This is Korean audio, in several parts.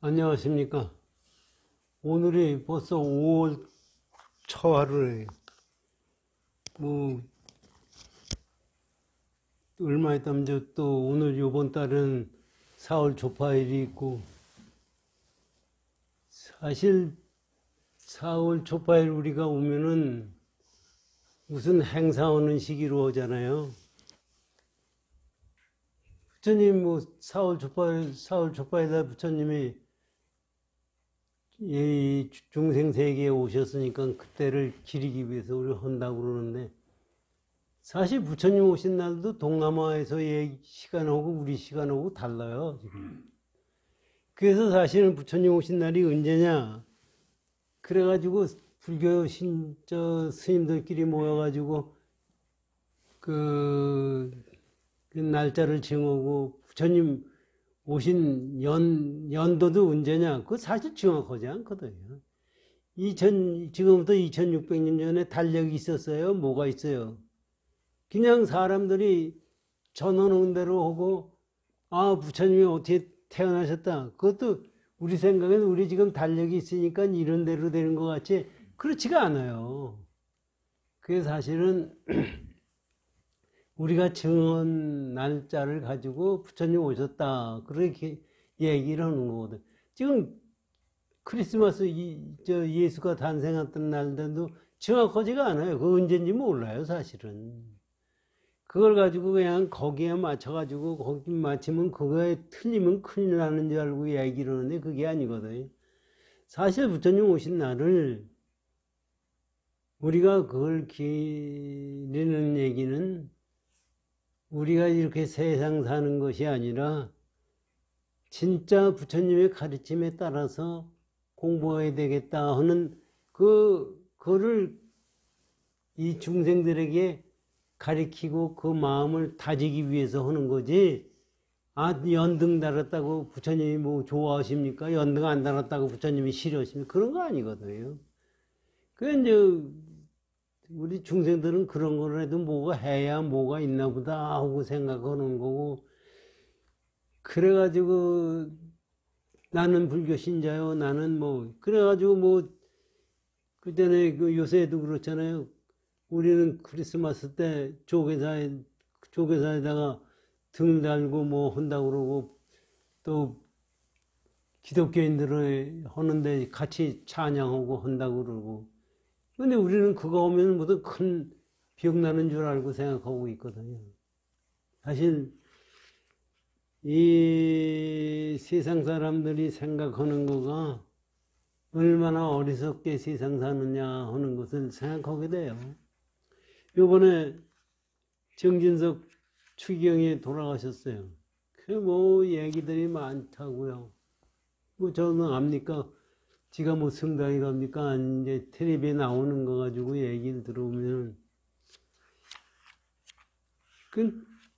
안녕하십니까. 오늘이 벌써 5월 초하루에 얼마 있다면 또 오늘 요번 달은 4월 초파일이 있고, 사실 4월 초파일 우리가 오면은 무슨 행사 오는 시기로 오잖아요. 부처님 4월 초파일날 부처님이 이 중생 세계에 오셨으니까 그때를 기리기 위해서 우리가 한다고 그러는데, 사실 부처님 오신 날도 동남아에서 시간하고 우리 시간하고 달라요, 지금. 그래서 사실은 부처님 오신 날이 언제냐? 그래가지고 불교 스님들끼리 모여가지고 그 날짜를 정하고 부처님 오신 연도도 언제냐? 그거 사실 정확하지 않거든요. 지금부터 2600년 전에 달력이 있었어요? 뭐가 있어요? 그냥 사람들이 전하는 대로 하고, 부처님이 어떻게 태어나셨다. 그것도 우리 생각에는 우리 지금 달력이 있으니까 이런 대로 되는 것 같지, 그렇지가 않아요. 그게 사실은 우리가 정한 날짜를 가지고 부처님 오셨다, 그렇게 얘기를 하는 거거든. 지금 크리스마스 예수가 탄생했던 날도 정확하지가 않아요. 그 언제인지 몰라요, 사실은. 그걸 가지고 그냥 거기에 맞춰가지고 거기 맞추면 그거에 틀리면 큰일 나는 줄 알고 얘기를 하는데 그게 아니거든요. 사실 부처님 오신 날을 우리가 그걸 기리는 얘기는 우리가 이렇게 세상 사는 것이 아니라 진짜 부처님의 가르침에 따라서 공부해야 되겠다 하는 그거를 이 중생들에게 가리키고 그 마음을 다지기 위해서 하는 거지. 연등 달았다고 부처님이 뭐 좋아하십니까? 연등 안 달았다고 부처님이 싫어하십니까? 그런 거 아니거든요. 이제 우리 중생들은 그런 걸 해도 뭐가 해야 뭐가 있나 보다 하고 생각하는 거고, 그래가지고 나는 불교 신자요, 나는 그래가지고 그전에 요새도 그렇잖아요. 우리는 크리스마스 때 조계사에다가 등 달고 한다고 그러고, 또 기독교인들을 하는데 같이 찬양하고 한다고 그러고. 근데 우리는 그거 오면 무슨 큰 병 나는 줄 알고 생각하고 있거든요. 사실 이 세상 사람들이 생각하는 거가 얼마나 어리석게 세상 사느냐 하는 것을 생각하게 돼요. 요번에 정진석 추기경이 돌아가셨어요. 얘기들이 많다고요. 저는 압니까? 지가 성당에 갑니까? 이제 텔레비에 나오는 거 가지고 얘기를 들어보면,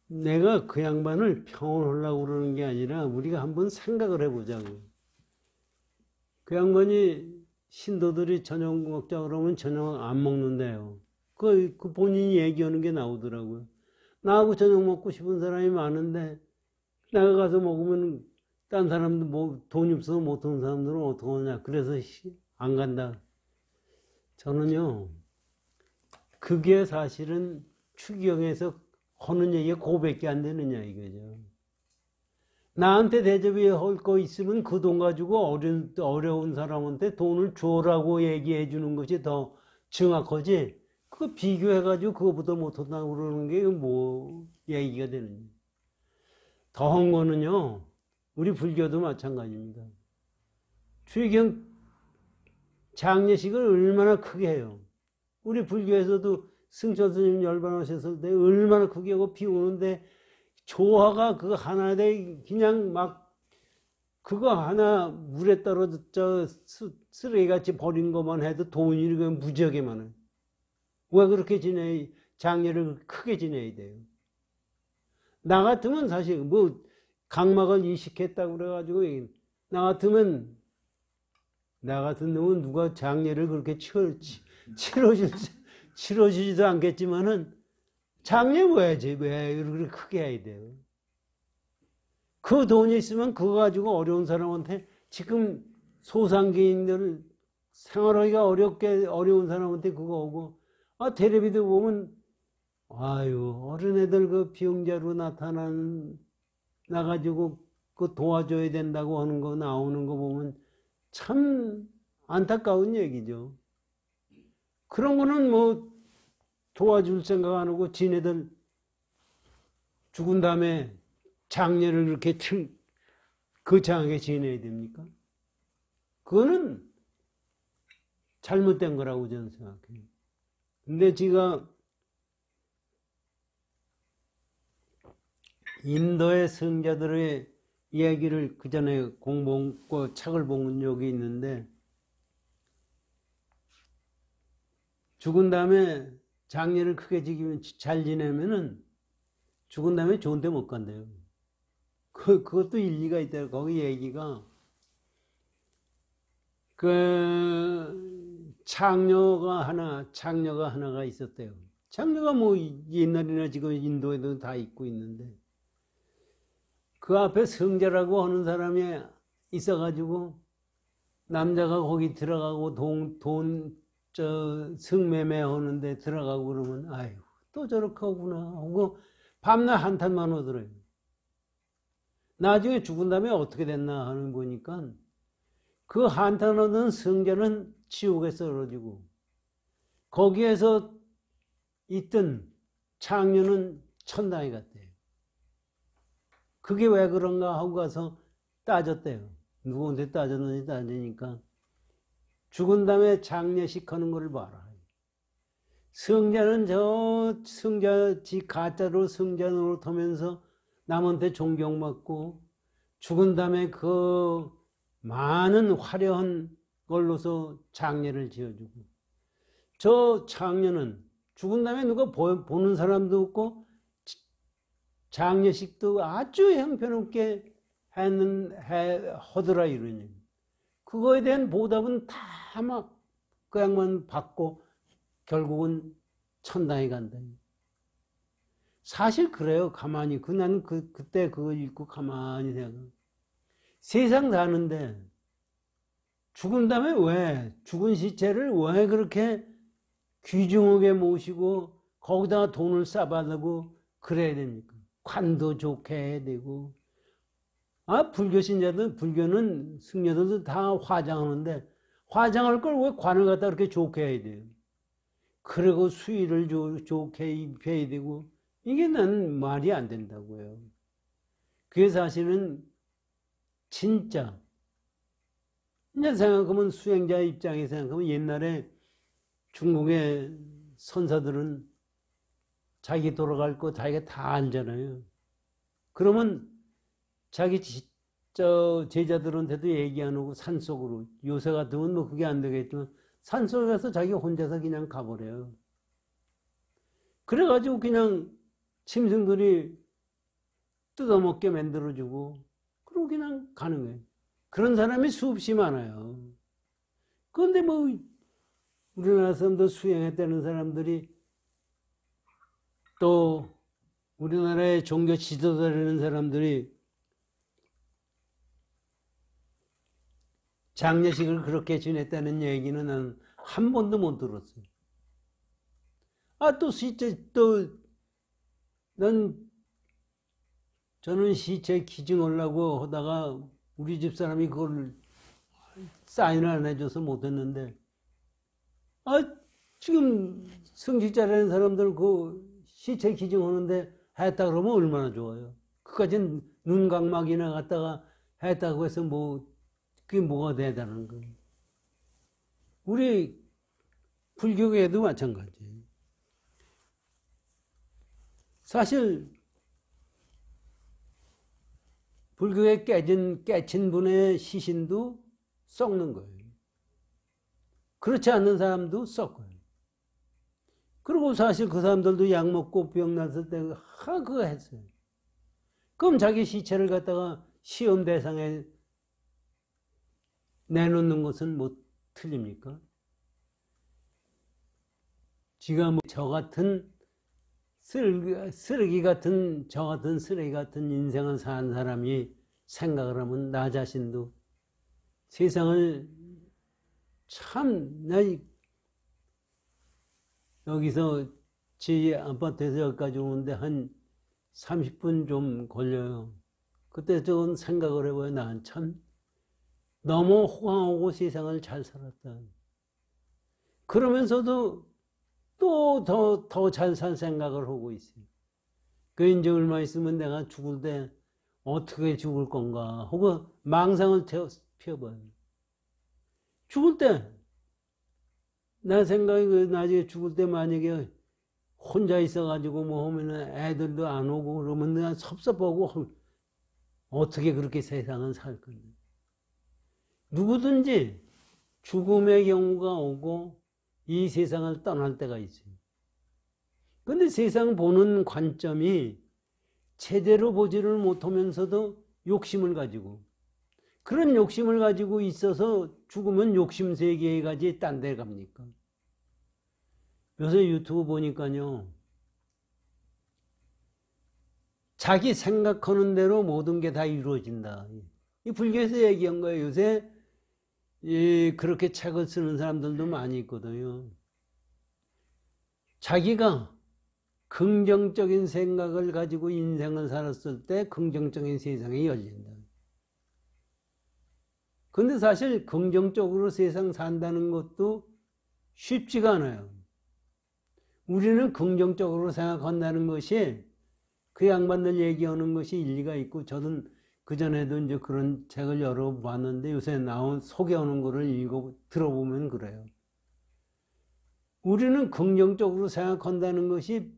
내가 그 양반을 평온하려고 그러는 게 아니라 우리가 한번 생각을 해보자고. 그 양반이 신도들이 저녁 먹자 그러면 저녁 안 먹는데요. 그 본인이 얘기하는 게 나오더라고요. 나하고 저녁 먹고 싶은 사람이 많은데 내가 가서 먹으면 딴 사람도 돈이 없어서 못 오는 사람들은 어떡하냐. 그래서 안 간다. 저는요, 그게 사실은 추기경에서 하는 얘기가 그거밖에 안 되느냐 이거죠. 나한테 대접이 할 거 있으면 그 돈 가지고 어려운 사람한테 돈을 줘라고 얘기해 주는 것이 더 정확하지. 그거 비교해가지고 그거보다 못한다고 그러는 게 얘기가 되느냐. 더한 거는요, 우리 불교도 마찬가지입니다. 추기경 장례식을 얼마나 크게 해요. 우리 불교에서도 승천 스님 열반하셨을 때 얼마나 크게 하고 비 오는데 조화가 그거 하나에 그냥 그거 하나 물에 떨어져 쓰레기같이 버린 것만 해도 돈이 무지하게 많아요. 왜 그렇게 장례를 크게 지내야 돼요? 나 같으면 사실 각막을 이식했다고 그래가지고, 나 같은 놈은 누가 장례를 그렇게 치러주지도 않겠지만은, 장례 왜 그렇게 크게 해야 돼요? 그 돈이 있으면 그거 가지고 어려운 사람한테 지금 소상계인들 생활하기가 어려운 사람한테 그거 오고, 텔레비도 보면, 어린애들 그 비용자로 나가지고 그 도와줘야 된다고 하는 거 나오는 거 보면 참 안타까운 얘기죠. 그런 거는 뭐 도와줄 생각 안 하고 지네들 죽은 다음에 장례를 그렇게 거창하게 지내야 됩니까? 그거는 잘못된 거라고 저는 생각해요. 근데 제가 인도의 성자들의 이야기를 그 전에 공부하고 책을 본 적이 있는데, 죽은 다음에 장례를 크게 잘 지내면은 죽은 다음에 좋은 데 못 간대요. 그것도 일리가 있대요. 거기 얘기가 창녀가 하나가 있었대요. 창녀가 뭐 옛날이나 지금 인도에도 다 있고 있는데, 그 앞에 성자라고 하는 사람이 있어가지고 남자가 거기 들어가고 성매매 하는데 들어가고 그러면 아이고 또 저렇게 하구나 하고 밤낮 한탄만 하더래요. 나중에 죽은 다음에 어떻게 됐나 하는 보니까 그 한탄하던 성자는 지옥에 썰어지고 거기에서 있던 창녀는 천당에 갔대요. 그게 왜 그런가 하고 가서 따졌대요. 누구한테 따졌는지 따지니까 죽은 다음에 장례식 하는 걸 봐라. 성자는 가짜로 성자 노릇하면서 남한테 존경받고 죽은 다음에 그 많은 화려한 걸로서 장례를 지어주고, 저 장녀는 죽은 다음에 누가 보는 사람도 없고 장례식도 아주 형편없게 하더라 이러니, 그거에 대한 보답은 다 막 그 양만 받고 결국은 천당에 간다. 사실 그래요. 가만히 난 그때 그거 읽고 가만히 생각. 세상 사는데 죽은 다음에 왜 죽은 시체를 왜 그렇게 귀중하게 모시고 거기다가 돈을 싸바르고 그래야 됩니까? 관도 좋게 해야 되고. 불교 신자들, 불교는 승려들도 다 화장하는데 화장할 걸 왜 관을 갖다 그렇게 좋게 해야 돼요? 그리고 수의를 좋게 입혀야 되고, 이게 난 말이 안 된다고요. 그게 사실은 진짜 이제 생각하면, 수행자 입장에 생각하면 옛날에 중국의 선사들은 자기 돌아갈 거 자기가 다 알잖아요. 그러면 자기 제자들한테도 얘기 안 하고 산속으로, 요새 같으면 뭐 그게 안 되겠지만 산속에 가서 자기 혼자서 그냥 가버려요. 그래가지고 그냥 짐승들이 뜯어먹게 만들어주고 그러고 그냥 가는 거예요. 그런 사람이 수없이 많아요. 그런데 뭐 우리나라 사람도 수행했다는 사람들이 또 우리나라의 종교 지도자라는 사람들이 장례식을 그렇게 지냈다는 얘기는 난 한 번도 못 들었어요. 저는 시체 기증하려고 하다가 우리 집 사람이 그걸 사인을 안 해줘서 못했는데, 지금 성직자라는 사람들 그 시체 기증하는데 했다 그러면 얼마나 좋아요. 그까진 눈각막이나 갖다가 했다고 해서 그게 뭐가 대단한 거예요. 우리 불교계도 마찬가지예요. 사실 불교에 깨친 분의 시신도 썩는 거예요. 그렇지 않는 사람도 썩어요. 그리고 사실 그 사람들도 약 먹고 병 났을 때 그거 했어요. 그럼 자기 시체를 갖다가 시험 대상에 내놓는 것은 뭐 틀립니까? 지가 저 같은 쓰레기 같은 인생을 산 사람이 생각을 하면 나 자신도 세상을 참, 나 여기서 제 아파트에서 여기까지 오는데 한 30분 좀 걸려요. 그때 좀 생각을 해봐요. 난 참 너무 호강하고 세상을 잘 살았다. 그러면서도 또 더 잘 살 생각을 하고 있어요. 그 이제 얼마 있으면 내가 죽을 때 어떻게 죽을 건가 하고 망상을 피워봐요. 죽을 때, 내 생각에 나중에 죽을 때 만약에 혼자 있어가지고 뭐 하면은 애들도 안 오고 그러면 내가 섭섭하고 어떻게 그렇게 세상을 살 건데. 누구든지 죽음의 경우가 오고 이 세상을 떠날 때가 있어요. 근데 세상 보는 관점이 제대로 보지를 못하면서도 욕심을 가지고, 그런 욕심을 가지고 있어서 죽으면 욕심 세계에 가지 딴 데 갑니까? 요새 유튜브 보니까요, 자기 생각하는 대로 모든 게 다 이루어진다. 이 불교에서 얘기한 거예요. 요새 그렇게 책을 쓰는 사람들도 많이 있거든요. 자기가 긍정적인 생각을 가지고 인생을 살았을 때 긍정적인 세상이 열린다. 근데 사실 긍정적으로 세상 산다는 것도 쉽지가 않아요. 우리는 긍정적으로 생각한다는 것이 그 양반들 얘기하는 것이 일리가 있고, 저는 그전에도 이제 그런 책을 여러 번 봤는데 요새 소개하는 거를 들어보면 그래요. 우리는 긍정적으로 생각한다는 것이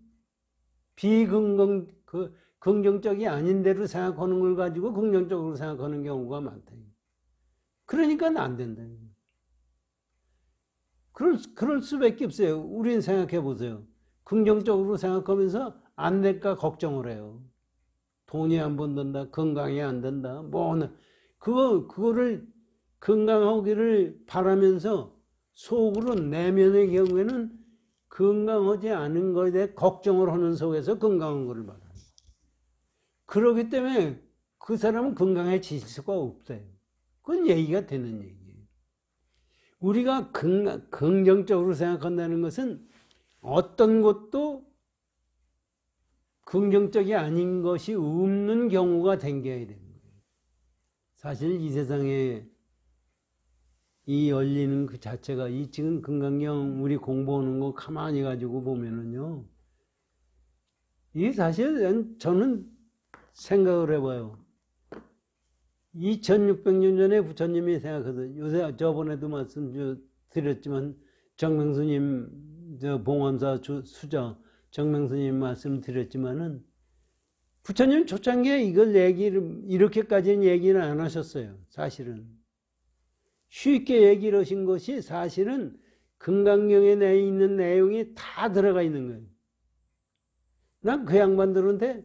긍정적이 아닌 대로 생각하는 걸 가지고 긍정적으로 생각하는 경우가 많다. 그러니까 안 된다. 그럴 수밖에 없어요. 우린 생각해 보세요. 긍정적으로 생각하면서 안 될까 걱정을 해요. 돈이 안 번든다, 건강이 안 된다, 그거를 건강하기를 바라면서 속으로 내면의 경우에는 건강하지 않은 것에 대해 걱정을 하는 속에서 건강한 것을 말해요. 그렇기 때문에 그 사람은 건강해질 수가 없어요. 그건 얘기가 되는 얘기예요. 우리가 긍정적으로 생각한다는 것은 어떤 것도 긍정적이 아닌 것이 없는 경우가 생겨야 되는 거예요. 사실 이 세상에 이 열리는 그 자체가, 이 지금 금강경 우리 공부하는 거 가만히 가지고 보면은요, 이게 사실 저는 생각을 해봐요. 2600년 전에 부처님이 생각하던, 요새 저번에도 말씀드렸지만 정명스님, 봉암사 수저 정명스님 말씀드렸지만은, 부처님 초창기에 이렇게까지는 얘기는 안 하셨어요. 사실은 쉽게 얘기를 하신 것이, 사실은 금강경에 내 있는 내용이 다 들어가 있는 거예요. 난 그 양반들한테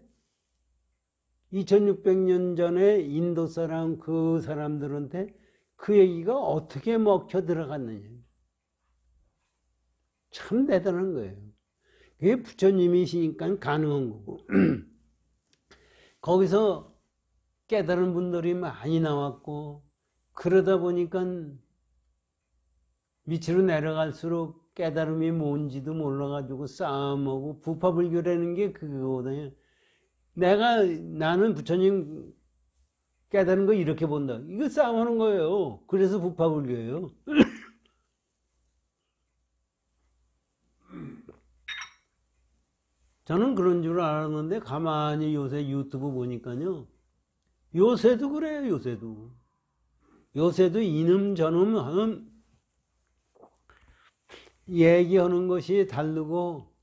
2600년 전에 인도 사람, 그 사람들한테 그 얘기가 어떻게 먹혀 들어갔느냐, 참 대단한 거예요. 그게 부처님이시니까 가능한 거고 거기서 깨달은 분들이 많이 나왔고, 그러다 보니까 밑으로 내려갈수록 깨달음이 뭔지도 몰라가지고 싸움하고, 부파불교라는 게 그거거든요. 나는 부처님 깨달은 거 이렇게 본다, 이거 싸움하는 거예요. 그래서 부파불교예요. 저는 그런 줄 알았는데 가만히 요새 유튜브 보니까요, 요새도 그래요. 요새도 이놈 저놈 하는 얘기하는 것이 다르고,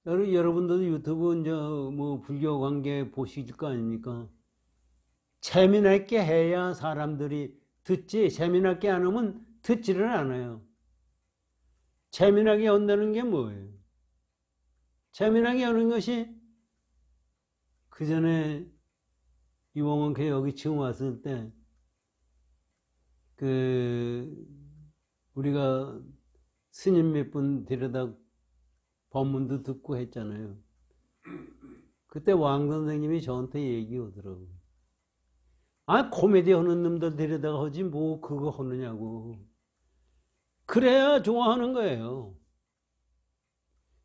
여러분들도 유튜브 이제 불교 관계 보실 거 아닙니까? 재미나게 해야 사람들이 듣지, 재미나게 안 하면 듣지를 않아요. 재미나게 한다는 게 뭐예요? 재미나게 하는 것이, 그 전에 이봉원 여기 처음 왔을 때, 우리가 스님 몇 분 데려다 법문도 듣고 했잖아요. 그때 왕 선생님이 저한테 얘기하더라고요. 아, 코미디 하는 놈들 데려다가 하지 뭐 그거 하느냐고. 그래야 좋아하는 거예요.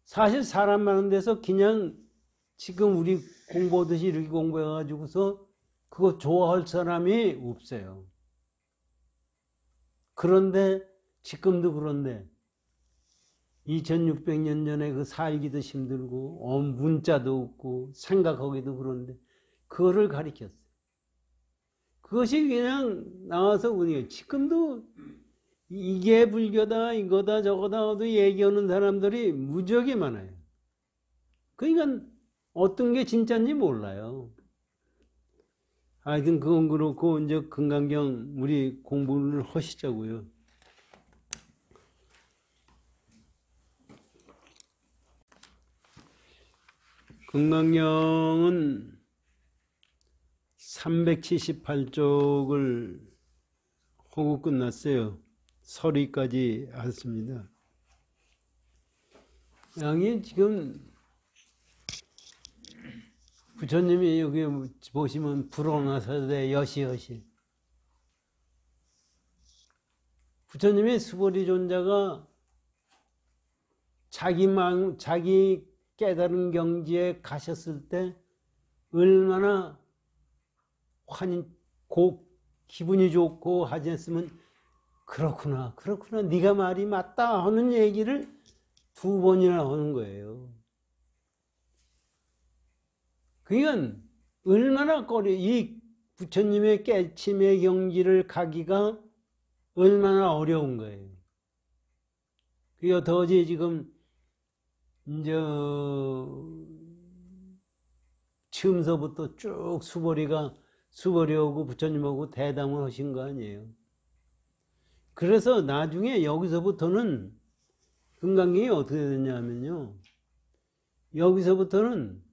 사실 사람 많은 데서 그냥 지금 우리 공부하듯이 이렇게 공부해가지고서 그거 좋아할 사람이 없어요. 그런데 지금도 그런데 2600년 전에 그 살기도 힘들고 문자도 없고 생각하기도 그런데 그거를 가리켰어요. 그것이 그냥 나와서 우리가 지금도 이게 불교다 이거다 저거다 하도 얘기하는 사람들이 무지하게 많아요. 그러니까 어떤 게 진짜인지 몰라요. 하여튼 그건 그렇고 이제 금강경 우리 공부를 하시자고요. 금강경은 378쪽을 하고 끝났어요. 서리까지 했습니다. 양이 지금 부처님이 여기 보시면 불어나서대 여시여시. 부처님이 수보리 존자가 자기 깨달은 경지에 가셨을 때 얼마나 기분이 좋고 하셨으면 그렇구나 네가 말이 맞다 하는 얘기를 2번이나 하는 거예요. 그러니까 얼마나 이 부처님의 깨침의 경지를 가기가 얼마나 어려운 거예요. 그리고 더지 지금 이제 처음서부터 쭉 수보리하고 부처님하고 대담을 하신 거 아니에요. 그래서 나중에 여기서부터는 금강경이 어떻게 되냐면요. 여기서부터는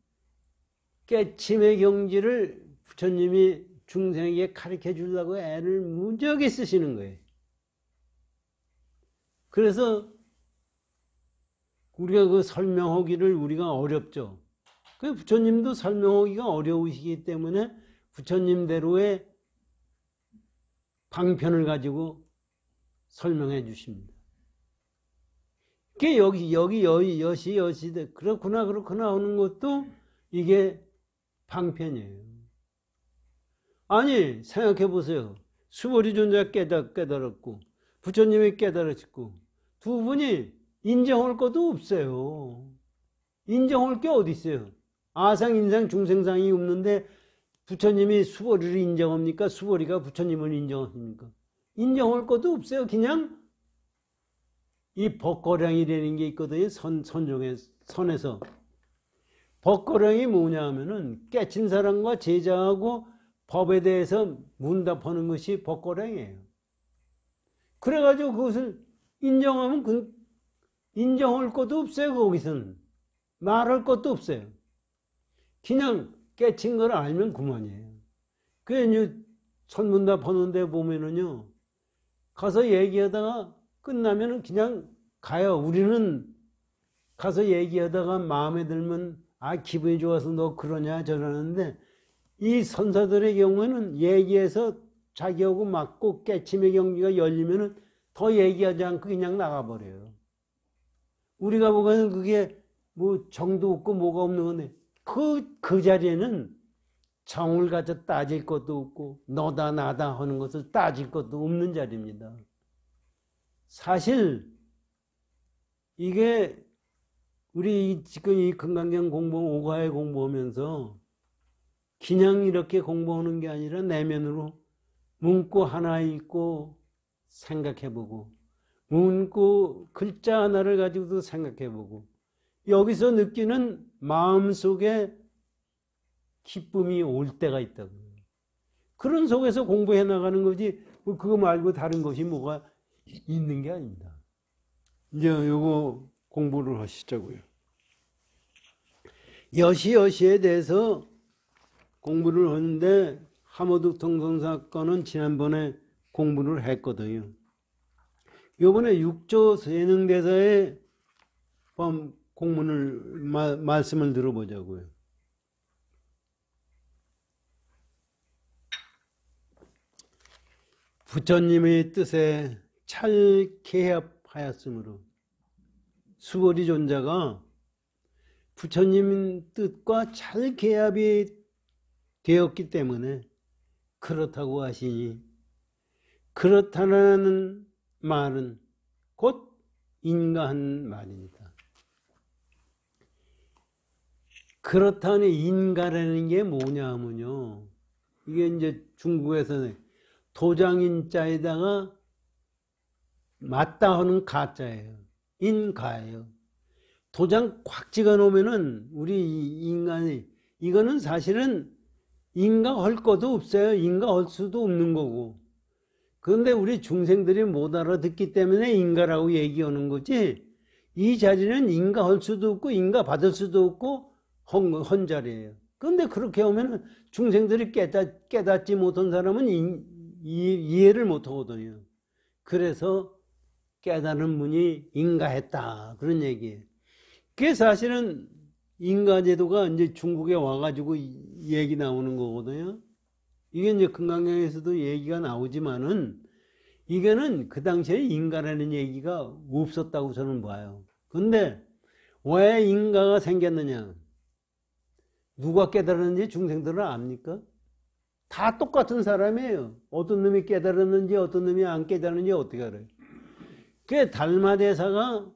깨침의 경지를 부처님이 중생에게 가르쳐 주려고 애를 무지하게 쓰시는 거예요. 그래서 우리가 그 설명하기를 우리가 어렵죠. 그 부처님도 설명하기가 어려우시기 때문에 부처님대로의 방편을 가지고 설명해 주십니다. 그게 여시 그렇구나 하는 것도 이게 방편이에요. 아니 생각해 보세요. 수보리 존자 깨달았고 부처님이 깨달으셨고 두 분이 인정할 것도 없어요. 인정할 게 어디 있어요? 아상, 인상, 중생상이 없는데 부처님이 수보리를 인정합니까? 수보리가 부처님을 인정합니까? 인정할 것도 없어요. 그냥 이 법거량이라는 게 있거든요. 선에서. 법거량이 뭐냐 하면은 깨친 사람과 제자하고 법에 대해서 문답하는 것이 법거량이에요. 그래가지고 그것을 인정하면 인정할 것도 없어요. 거기서는. 말할 것도 없어요. 그냥 깨친 걸 알면 그만이에요. 그게 이제 선문답 하는데 보면은요. 가서 얘기하다가 끝나면은 그냥 가요. 우리는 가서 얘기하다가 마음에 들면 기분이 좋아서 너 그러냐 저러는데 이 선사들의 경우에는 얘기해서 자기하고 맞고 깨침의 경지가 열리면은 더 얘기하지 않고 그냥 나가버려요. 우리가 보기에는 그게 뭐 정도 없고 뭐가 없는 건데 그 자리에는 정을 가져 따질 것도 없고 너다 나다 하는 것을 따질 것도 없는 자리입니다. 사실 이게 우리 지금 이 금강경 오가에 공부하면서 그냥 이렇게 공부하는 게 아니라 내면으로 문구 하나 읽고 생각해보고 문구 글자 하나를 가지고도 생각해보고 여기서 느끼는 마음속에 기쁨이 올 때가 있다고. 그런 속에서 공부해 나가는 거지 그거 말고 다른 것이 뭐가 있는 게 아닙니다. 이제 요거 공부를 하시자고요. 여시여시에 대해서 공부를 하는데 하모둑통성 사건은 지난번에 공부를 했거든요. 요번에 6조 세능대사의 공문을 말씀을 들어보자고요. 부처님의 뜻에 찰개합하였으므로 수보리 존자가 부처님 뜻과 찰개합이 되었기 때문에 그렇다고 하시니, 그렇다는 말은 곧 인가한 말입니다. 그렇다는 인가라는 게 뭐냐 하면요, 이게 이제 중국에서는 도장인자에다가 맞다 하는 가자예요. 인가예요. 도장 꽉 찍어 놓으면은 우리 인간이, 이거는 사실은 인가할 것도 없어요. 인가할 수도 없는 거고. 그런데 우리 중생들이 못 알아듣기 때문에 인가라고 얘기하는 거지, 이 자리는 인가할 수도 없고 인가받을 수도 없고 헌 자리예요. 그런데 그렇게 하면 중생들이 깨닫지 못한 사람은 이해를 못 하거든요. 그래서 깨달은 분이 인가했다, 그런 얘기예요. 그게 사실은 인가제도가 이제 중국에 와가지고 얘기 나오는 거거든요. 이게 이제 금강경에서도 얘기가 나오지만은, 이게는 그 당시에 인가라는 얘기가 없었다고 저는 봐요. 근데 왜 인가가 생겼느냐? 누가 깨달았는지 중생들은 압니까? 다 똑같은 사람이에요. 어떤 놈이 깨달았는지 어떤 놈이 안 깨달았는지 어떻게 알아요? 그 달마대사가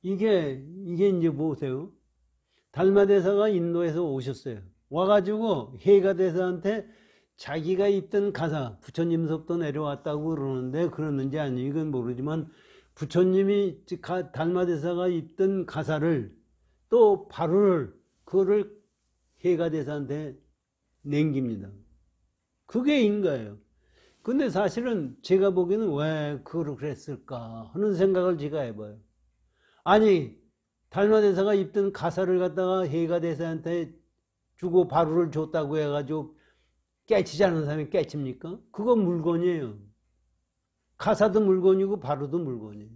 이게 이제 보세요. 달마대사가 인도에서 오셨어요. 와가지고 해가대사한테 자기가 입던 가사, 부처님서부터 내려왔다고 그러는데 그러는지 아니 이건 모르지만, 부처님이 달마대사가 입던 가사를 또 바로를 그거를 해가대사한테 남깁니다. 그게 인가예요. 근데 사실은 제가 보기에는 왜 그걸 그랬을까 하는 생각을 제가 해봐요. 아니, 달마대사가 입던 가사를 갖다가 해가대사한테 주고 바로를 줬다고 해가지고 깨치지 않은 사람이 깨칩니까? 그건 물건이에요. 가사도 물건이고 바로도 물건이에요.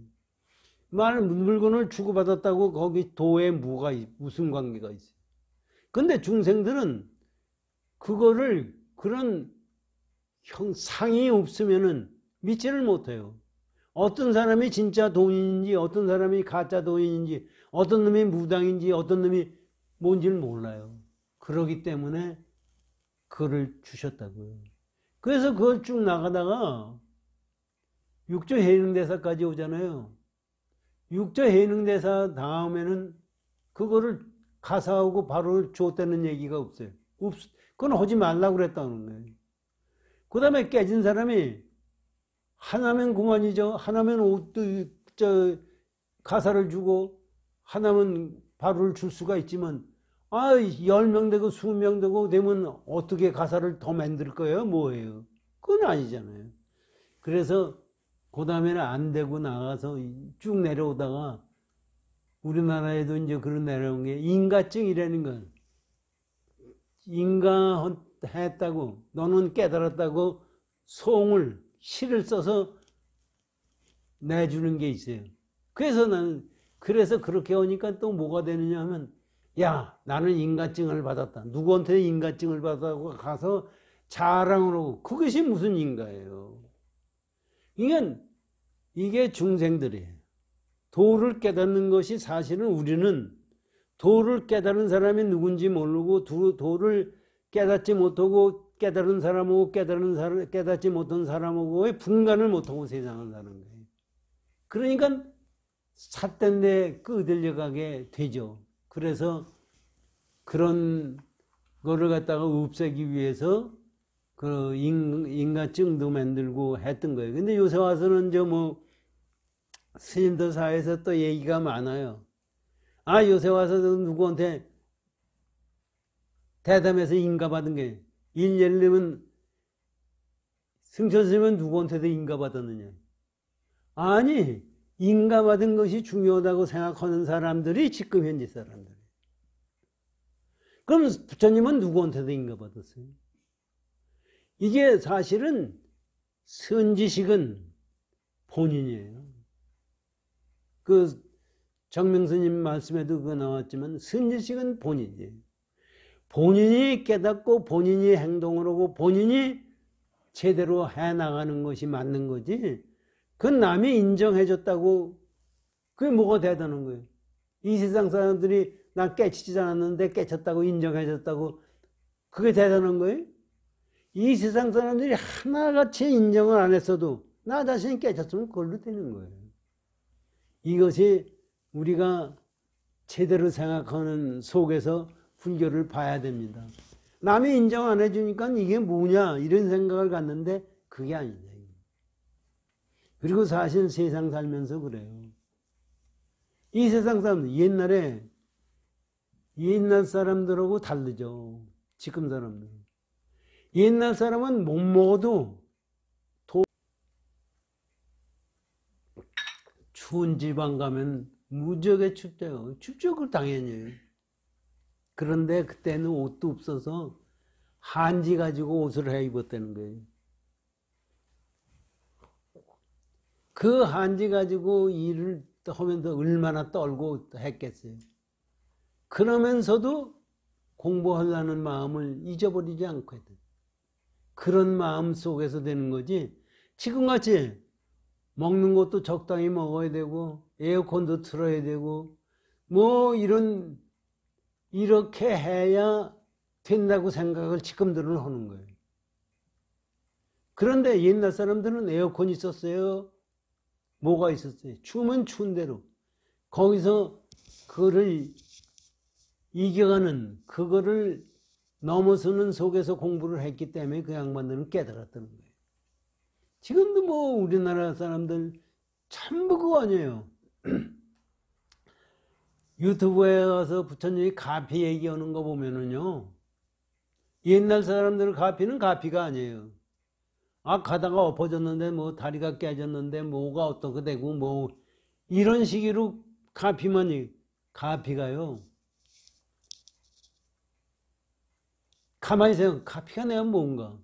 물건을 주고받았다고 거기 도에 무슨 관계가 있어요? 근데 중생들은 그거를 그런 상이 없으면은 믿지를 못해요. 어떤 사람이 진짜 도인인지 어떤 사람이 가짜 도인인지 어떤 놈이 무당인지 어떤 놈이 뭔지를 몰라요. 그러기 때문에 그걸 주셨다고요. 그래서 그걸 쭉 나가다가 육조 해능대사까지 오잖아요. 육조 해능대사 다음에는 그거를 가사하고 바로 줬다는 얘기가 없어요. 그건 하지 말라고 그랬다는 거예요. 그 다음에 깨진 사람이 하나면 그만이죠. 하나면 가사를 주고 하나면 바로를 줄 수가 있지만, 10명 되고 20명 되고 되면 어떻게 가사를 더 만들 거예요? 뭐예요? 그건 아니잖아요. 그래서 그 다음에는 안 되고 나가서 쭉 내려오다가 우리나라에도 이제 그런 내려온 게 인가증이라는 건, 인가했다고, 너는 깨달았다고 시를 써서 내주는 게 있어요. 그래서 그렇게 하니까 또 뭐가 되느냐 하면, 야, 나는 인가증을 받았다. 누구한테 인가증을 받았다고 가서 자랑을 하고, 그것이 무슨 인가예요? 이게 중생들이에요. 도를 깨닫는 것이, 사실은 우리는 도를 깨달은 사람이 누군지 모르고 도를 깨닫지 못하고 깨달은 사람하고 깨닫지 못한 사람하고의 분간을 못하고 세상을 사는 거예요. 그러니까 삿된 데 끄들려가게 되죠. 그래서 그런 거를 갖다가 없애기 위해서 그 인가증도 만들고 했던 거예요. 근데 요새 와서는 스님들 사이에서 또 얘기가 많아요. 요새 와서 누구한테 대담해서 인가받은 게, 예를 들면 승천스님은 누구한테도 인가받았느냐? 아니, 인가받은 것이 중요하다고 생각하는 사람들이 지금 현재 사람들. 그럼 부처님은 누구한테도 인가받았어요? 이게 사실은 선지식은 본인이에요. 그 정명스님 말씀에도 그거 나왔지만 선지식은 본인이에요. 본인이 깨닫고 본인이 행동을 하고 본인이 제대로 해나가는 것이 맞는 거지. 그건 남이 인정해줬다고 그게 뭐가 대단한 거예요. 이 세상 사람들이 나 깨치지 않았는데 깨쳤다고 인정해줬다고 그게 대단한 거예요. 이 세상 사람들이 하나같이 인정을 안 했어도 나 자신이 깨쳤으면 그걸로 되는 거예요. 이것이 우리가 제대로 생각하는 속에서 불교를 봐야 됩니다. 남이 인정 안 해주니까 이게 뭐냐 이런 생각을 갖는데 그게 아니다. 그리고 사실 세상 살면서 그래요. 이 세상 사람들 옛날 사람들하고 다르죠. 지금 사람들. 옛날 사람은 못 먹어도 추운 지방 가면 무지하게 춥대요. 춥죠, 그 당연히. 그런데 그때는 옷도 없어서 한지 가지고 옷을 해 입었다는 거예요. 그 한지 가지고 일을 하면서 얼마나 떨고 했겠어요. 그러면서도 공부하려는 마음을 잊어버리지 않거든. 그런 마음 속에서 되는 거지. 지금같이 먹는 것도 적당히 먹어야 되고 에어컨도 틀어야 되고 뭐 이렇게 해야 된다고 생각을 지금들은 하는 거예요. 그런데 옛날 사람들은 에어컨이 있었어요. 뭐가 있었어요? 추우면 추운 대로 거기서 그거를 이겨가는 그거를 넘어서는 속에서 공부를 했기 때문에 그 양반들은 깨달았다는 거예요. 지금도 뭐 우리나라 사람들 전부 그거 아니에요. 유튜브에 가서 부처님이 가피 얘기하는 거 보면은요, 옛날 사람들은 가피는 가피가 아니에요. 아, 가다가 엎어졌는데 뭐 다리가 깨졌는데 뭐가 어떻게 되고 뭐 이런 식으로 가피가요. 가만히 생각, 가피가 내가 뭔가?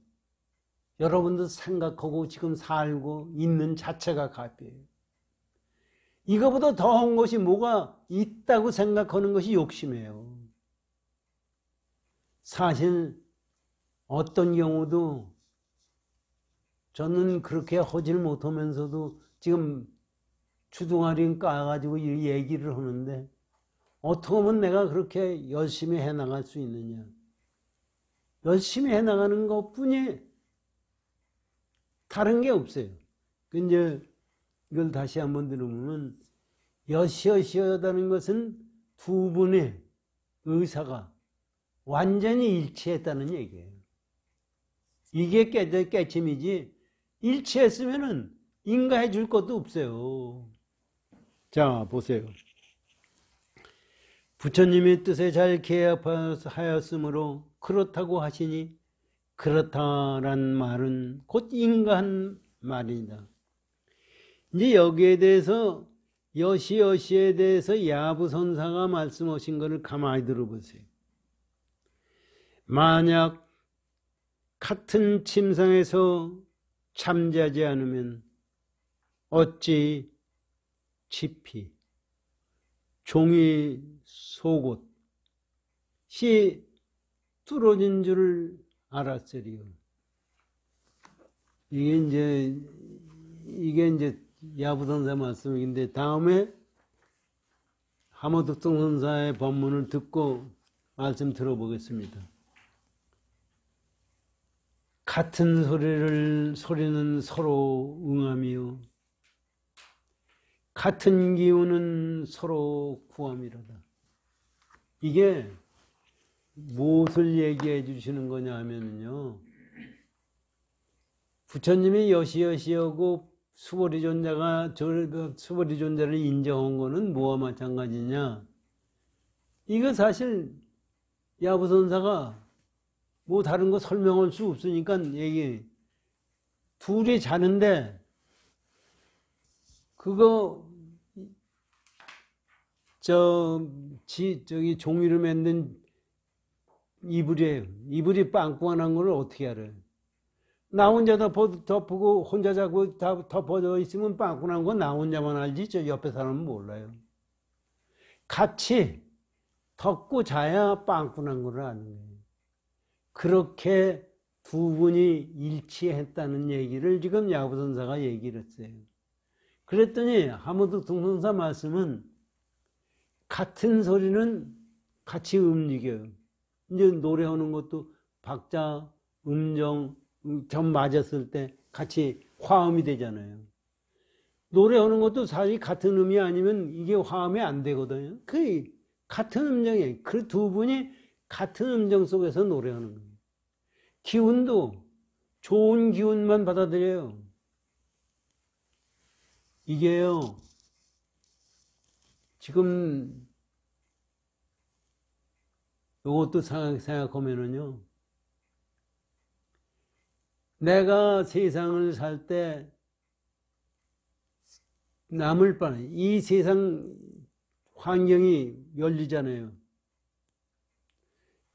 여러분도 생각하고 지금 살고 있는 자체가 가피예요. 이거보다 더한 것이 뭐가 있다고 생각하는 것이 욕심이에요. 사실 어떤 경우도 저는 그렇게 하질 못하면서도 지금 주둥아리 까가지고 이 얘기를 하는데 어떻게 하면 내가 그렇게 열심히 해나갈 수 있느냐. 열심히 해나가는 것뿐이 다른 게 없어요. 이제 이걸 다시 한번 들으면 여시여시하다는 것은 두 분의 의사가 완전히 일치했다는 얘기예요. 이게 깨침이지 일치했으면은 인가해 줄 것도 없어요. 자, 보세요. 부처님의 뜻에 잘 개합하였으므로 그렇다고 하시니 그렇다란 말은 곧 인가한 말이다. 이제 여기에 대해서 여시여시에 대해서 야부선사가 말씀하신 것을 가만히 들어보세요. 만약 같은 침상에서 잠자지 않으면 어찌 지피 종이 속옷이 뚫어진 줄 알았으리요. 이게 이제 야부선사 말씀인데 다음에 하모득동 선사의 법문을 듣고 말씀 들어보겠습니다. 같은 소리는 서로 응함이요 같은 기운은 서로 구함이로다. 이게 무엇을 얘기해 주시는 거냐 하면요, 부처님이 여시여시하고 수보리 존자가 수보리 존자를 인정한 거는 뭐와 마찬가지냐? 이거 사실 야부선사가 뭐 다른 거 설명할 수 없으니까 얘기. 둘이 자는데 그거 저기 종이로 만든 이불이에요. 이불이 빵꾸난 걸 어떻게 알아요? 나 혼자 덮고 혼자 자고 다 덮어져 있으면 빵꾸난 건 나 혼자만 알지 저 옆에 사람은 몰라요. 같이 덮고 자야 빵꾸난 걸 아는 거예요. 그렇게 두 분이 일치했다는 얘기를 지금 야부선사가 얘기를 했어요. 그랬더니 하무득통선사 말씀은 같은 소리는 같이 움직여요. 이제 노래하는 것도 박자, 음정, 점 맞았을 때 같이 화음이 되잖아요. 노래하는 것도 사실 같은 음이 아니면 이게 화음이 안 되거든요. 그 같은 음정이에요. 그 두 분이 같은 음정 속에서 노래하는 거예요. 기운도 좋은 기운만 받아들여요. 이게요, 지금 이것도 생각하면은요, 내가 세상을 살 때 남을 바라, 이 세상 환경이 열리잖아요.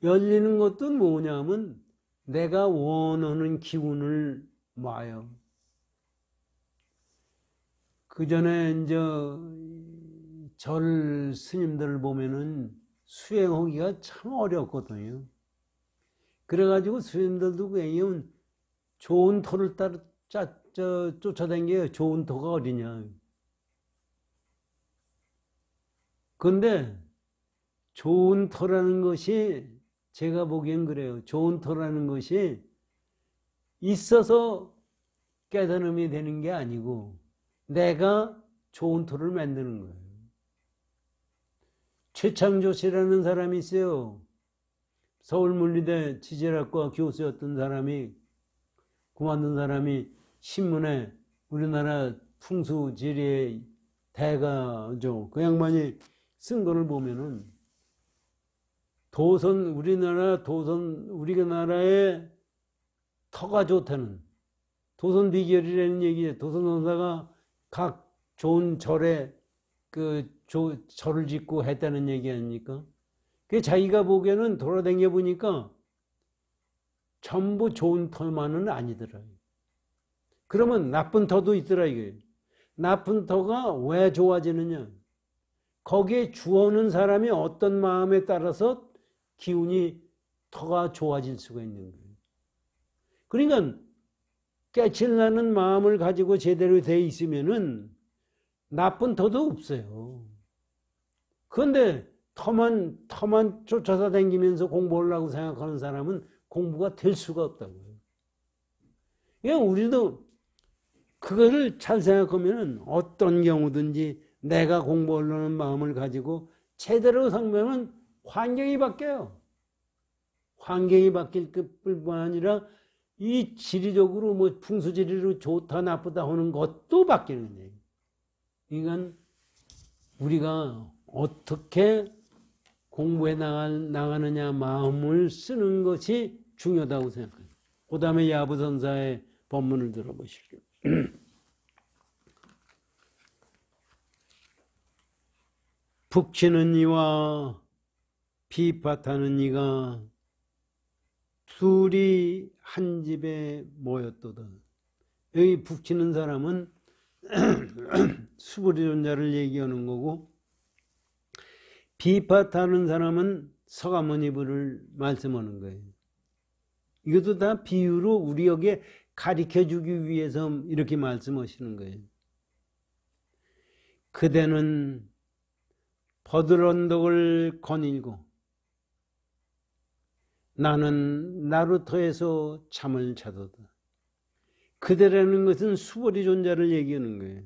열리는 것도 뭐냐면 내가 원하는 기운을 모아요. 그 전에 이제 절 스님들을 보면은 수행하기가 참 어렵거든요. 그래가지고 스님들도 그냥 좋은 터를 따라 쫓아다녀요. 좋은 터가 어디냐. 근데 좋은 터라는 것이 제가 보기엔 그래요. 좋은 터라는 것이 있어서 깨달음이 되는 게 아니고 내가 좋은 터를 만드는 거예요. 최창조 씨라는 사람이 있어요. 서울물리대 지질학과 교수였던 사람이, 그만둔 사람이 신문에 우리나라 풍수지리의 대가죠. 그 양반이 쓴 거를 보면은 우리나라의 터가 좋다는 도선 비결이라는 얘기에 도선원사가 각 좋은 절에 절을 짓고 했다는 얘기 아닙니까? 그 자기가 보기에는 돌아다녀 보니까 전부 좋은 터만은 아니더라. 그러면 나쁜 터도 있더라 이게. 나쁜 터가 왜 좋아지느냐? 거기에 주어는 사람이 어떤 마음에 따라서 기운이 터가 좋아질 수가 있는 거예요. 그러니까 깨칠라는 마음을 가지고 제대로 돼 있으면은 나쁜 터도 없어요. 그런데 터만 쫓아서 다니면서 공부하려고 생각하는 사람은 공부가 될 수가 없다고요. 그냥 우리도 그거를 잘 생각하면은 어떤 경우든지 내가 공부하려는 마음을 가지고 제대로 살면은 환경이 바뀌어요. 환경이 바뀔 뿐만 아니라 이 지리적으로 뭐 풍수지리로 좋다 나쁘다 하는 것도 바뀌는 거예요. 그러니까 우리가 어떻게 공부해 나가느냐 마음을 쓰는 것이 중요하다고 생각해요. 그 다음에 야부선사의 법문을 들어보실게요. 북치는 이와 비파타는 이가 둘이 한 집에 모였도다. 여기 북치는 사람은 수부리존자를 얘기하는 거고, 비파타는 사람은 서가모니부를 말씀하는 거예요. 이것도 다 비유로 우리에게 가르쳐주기 위해서 이렇게 말씀하시는 거예요. 그대는 버들언덕을 거닐고 나는 나루터에서 잠을 자도다. 그대라는 것은 수보리존자를 얘기하는 거예요.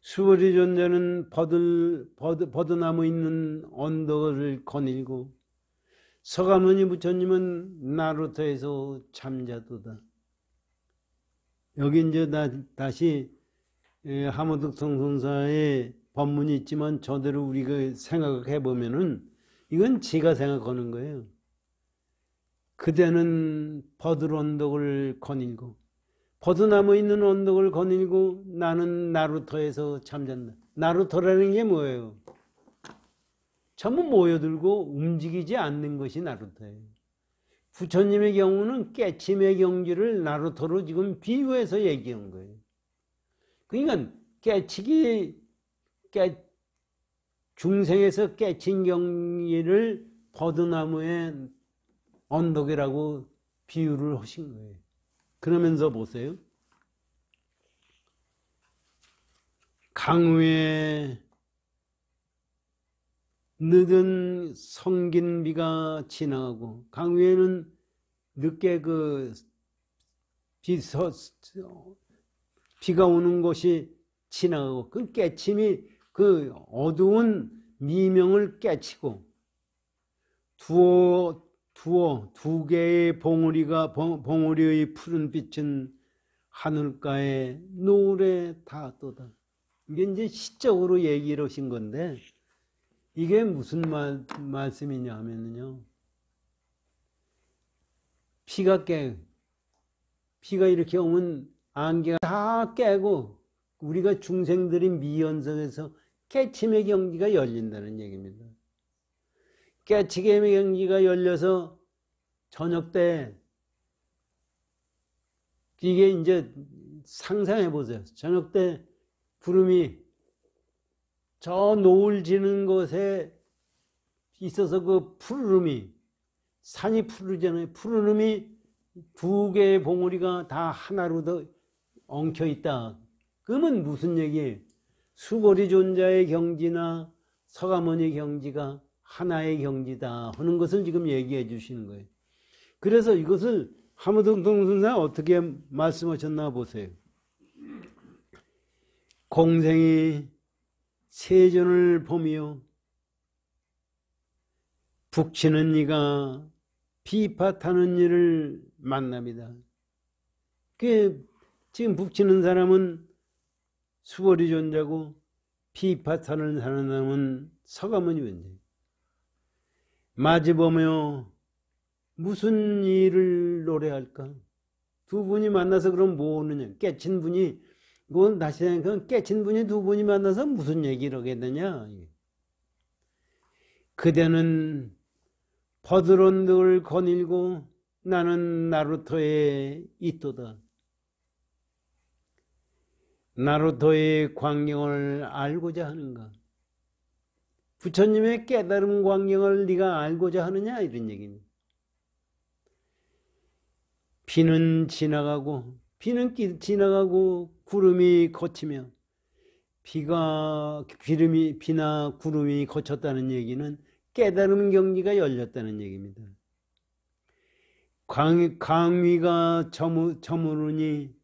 수보리존자는 버드나무 있는 언덕을 거닐고 서가모니 부처님은 나루터에서 잠자도다. 여기 이제 다시 하무득통선사의 법문이 있지만 저대로 우리가 생각해 보면은 이건 제가 생각하는 거예요. 그대는 버들 언덕을 거닐고 버드나무 있는 언덕을 거닐고 나는 나루터에서 잠잔다. 나루터라는 게 뭐예요? 전부 모여들고 움직이지 않는 것이 나루터예요. 부처님의 경우는 깨침의 경지를 나루터로 지금 비유해서 얘기한 거예요. 그러니까 중생에서 깨친 경지를 버드나무의 언덕이라고 비유를 하신 거예요. 그러면서 보세요. 강우에 늦은 성긴 비가 지나가고, 강우에는 늦게 비가 오는 곳이 지나가고, 그 깨침이 그 어두운 미명을 깨치고, 두 개의 봉우리의 푸른 빛은 하늘가에 노을에 닿았도다. 이게 이제 시적으로 얘기를 하신 건데, 이게 무슨 말씀이냐 하면요. 비가 이렇게 오면 안개가 다 깨고, 우리가 중생들이 미연석에서 깨침의 경지가 열린다는 얘기입니다. 깨침의 경지가 열려서 저녁 때, 이게 이제 상상해 보세요. 저녁 때 구름이 저 노을 지는 곳에 있어서 그 푸르름이, 산이 푸르잖아요. 푸르름이 두 개의 봉우리가 다 하나로 더 엉켜 있다. 그러면 무슨 얘기예요? 수보리 존자의 경지나 서가모니 경지가 하나의 경지다 하는 것을 지금 얘기해 주시는 거예요. 그래서 이것을 하무동동 선생 어떻게 말씀하셨나 보세요. 공생이 세존을 보며 북치는 이가 비파타는 이를 만납니다. 지금 북치는 사람은 수보리 존자고 비파타는 사람은 서가모니 존자. 마주보며 무슨 일을 노래할까? 두 분이 만나서 그럼 뭐 하느냐? 깨친 분이, 그건 다시 생각하면 깨친 분이 두 분이 만나서 무슨 얘기를 하겠느냐? 그대는 버드론득을 거닐고 나는 나루토에 있도다. 나루토의 광경을 알고자 하는가? 부처님의 깨달음 광경을 네가 알고자 하느냐? 이런 얘기입니다. 비는 지나가고 구름이 거치며, 비나 구름이 거쳤다는 얘기는 깨달음 경지가 열렸다는 얘기입니다. 강위가 저무르니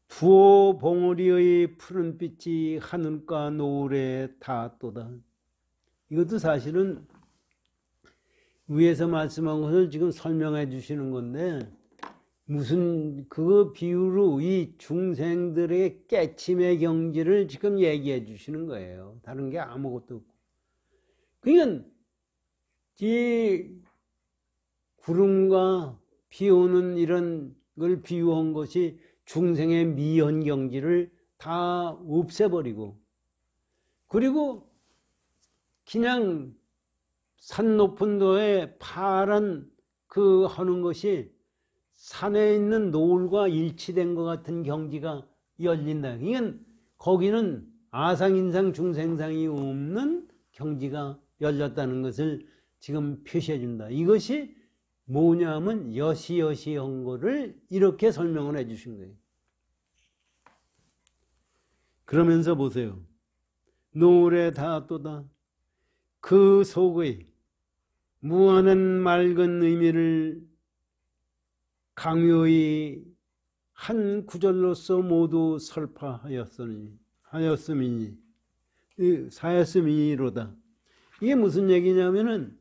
두어 봉우리의 푸른 빛이 하늘과 노을에 닿았도다. 이것도 사실은 위에서 말씀한 것을 지금 설명해 주시는 건데, 무슨 그 비유로 이 중생들의 깨침의 경지를 지금 얘기해 주시는 거예요. 다른 게 아무것도 없고. 그러니까 이 구름과 비 오는 이런 걸 비유한 것이 중생의 미연 경지를 다 없애버리고, 그리고 그냥 산 높은 도에 파란 그 하는 것이 산에 있는 노을과 일치된 것 같은 경지가 열린다. 그러니까 거기는 아상인상 중생상이 없는 경지가 열렸다는 것을 지금 표시해 준다. 이것이 뭐냐면 여시여시한 거를 이렇게 설명을 해 주신 거예요. 그러면서 보세요. 노을에 닿았도다. 그 속의 무한한 맑은 의미를 강요의 한 구절로서 모두 사였음이니로다. 이게 무슨 얘기냐면은,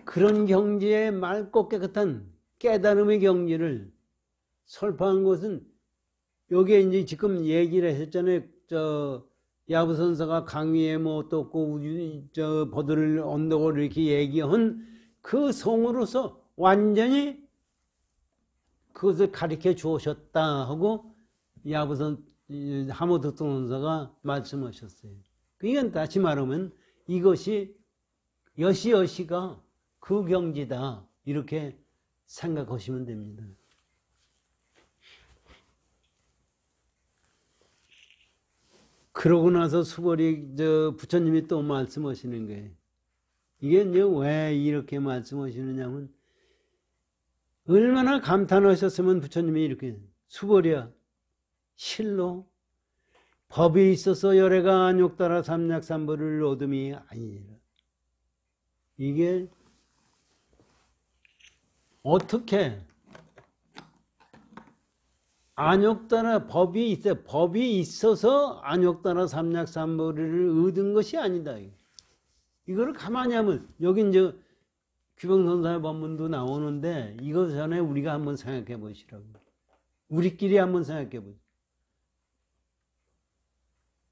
그런 경지의 맑고 깨끗한 깨달음의 경지를 설파한 것은, 여기에 이제 지금 얘기를 하셨잖아요. 야부선사가 강위에 뭐 떴고 버들을 언덕을 이렇게 얘기한 그 성으로서 완전히 그것을 가르쳐 주셨다 하고 하무득동선사가 말씀하셨어요. 그러니까 다시 말하면 이것이 여시여시가 그 경지다, 이렇게 생각하시면 됩니다. 그러고 나서 부처님이 또 말씀하시는 거예요. 이게 이제 왜 이렇게 말씀하시느냐면, 얼마나 감탄하셨으면 부처님이 이렇게 수보랴 실로 법이 있어서 열애가 안욕따라 삼약삼보를 얻음이 아니니라. 이게 어떻게 안욕따라 법이 있어서 안욕따라 삼약삼보를 얻은 것이 아니다. 이거를 가만히 하면 여기 이제 규범선사의 법문도 나오는데 이것 전에 우리가 한번 생각해 보시라고. 우리끼리 한번 생각해 보시죠.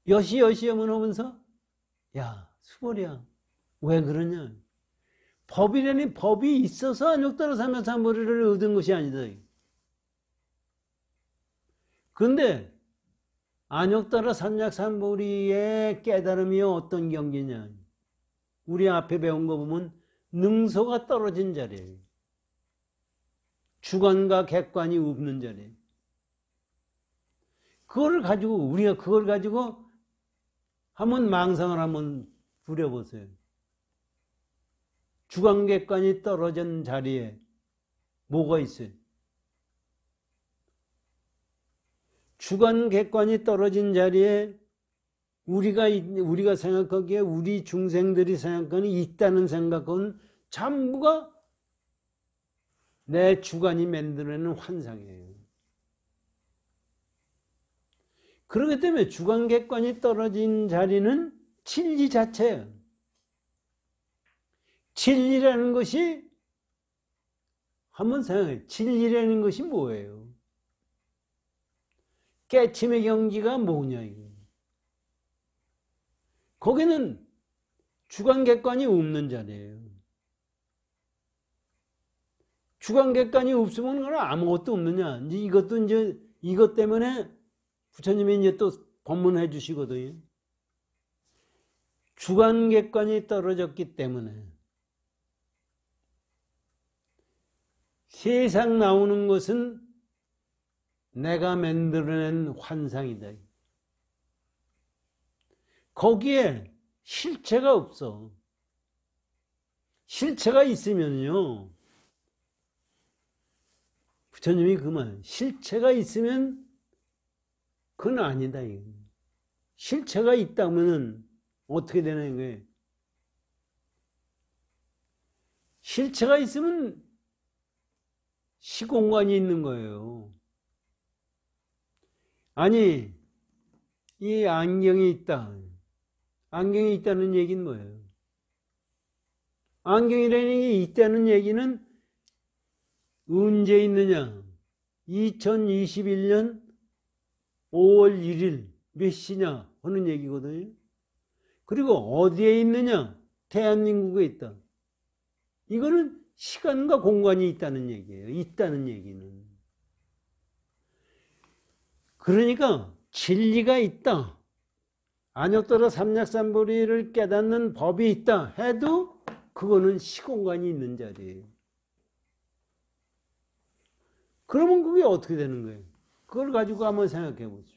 여시여시하면 하면서 야 수보랴 왜 그러냐. 법이라니 법이 있어서 안욕따라 삼약삼보를 얻은 것이 아니다. 그런데 안욕따라 삼약삼보리의 깨달음이 어떤 경지냐. 우리 앞에 배운 거 보면 능소가 떨어진 자리예요. 주관과 객관이 없는 자리예요. 우리가 그걸 가지고 한번 망상을 한번 부려보세요. 주관 객관이 떨어진 자리에 뭐가 있어요? 주관 객관이 떨어진 자리에 우리가 생각하기에 우리 중생들이 생각하는 있다는 생각은 전부가 내 주관이 만들어내는 환상이에요. 그렇기 때문에 주관 객관이 떨어진 자리는 진리 자체예요. 진리라는 것이 한번 생각해요. 진리라는 것이 뭐예요? 깨침의 경지가 뭐냐 이거. 거기는 주관 객관이 없는 자리예요. 주관 객관이 없으면 그건 아무것도 없느냐. 이것도 이제 이것 때문에 부처님이 이제 또 법문해 주시거든요. 주관 객관이 떨어졌기 때문에 세상 나오는 것은 내가 만들어낸 환상이다. 거기에 실체가 없어. 실체가 있으면요. 부처님이 그 말, 실체가 있으면 그건 아니다. 실체가 있다면 어떻게 되는 거예요? 실체가 있으면 시공간이 있는 거예요. 아니, 이 안경이 있다. 안경이 있다는 얘기는 뭐예요? 안경이라는 게 있다는 얘기는 언제 있느냐? 2021년 5월 1일 몇 시냐 하는 얘기거든요. 그리고 어디에 있느냐? 대한민국에 있다. 이거는 시간과 공간이 있다는 얘기예요. 있다는 얘기는. 그러니까 진리가 있다. 안욕따라 삼약삼보리를 깨닫는 법이 있다 해도 그거는 시공간이 있는 자리예요. 그러면 그게 어떻게 되는 거예요? 그걸 가지고 한번 생각해 보죠.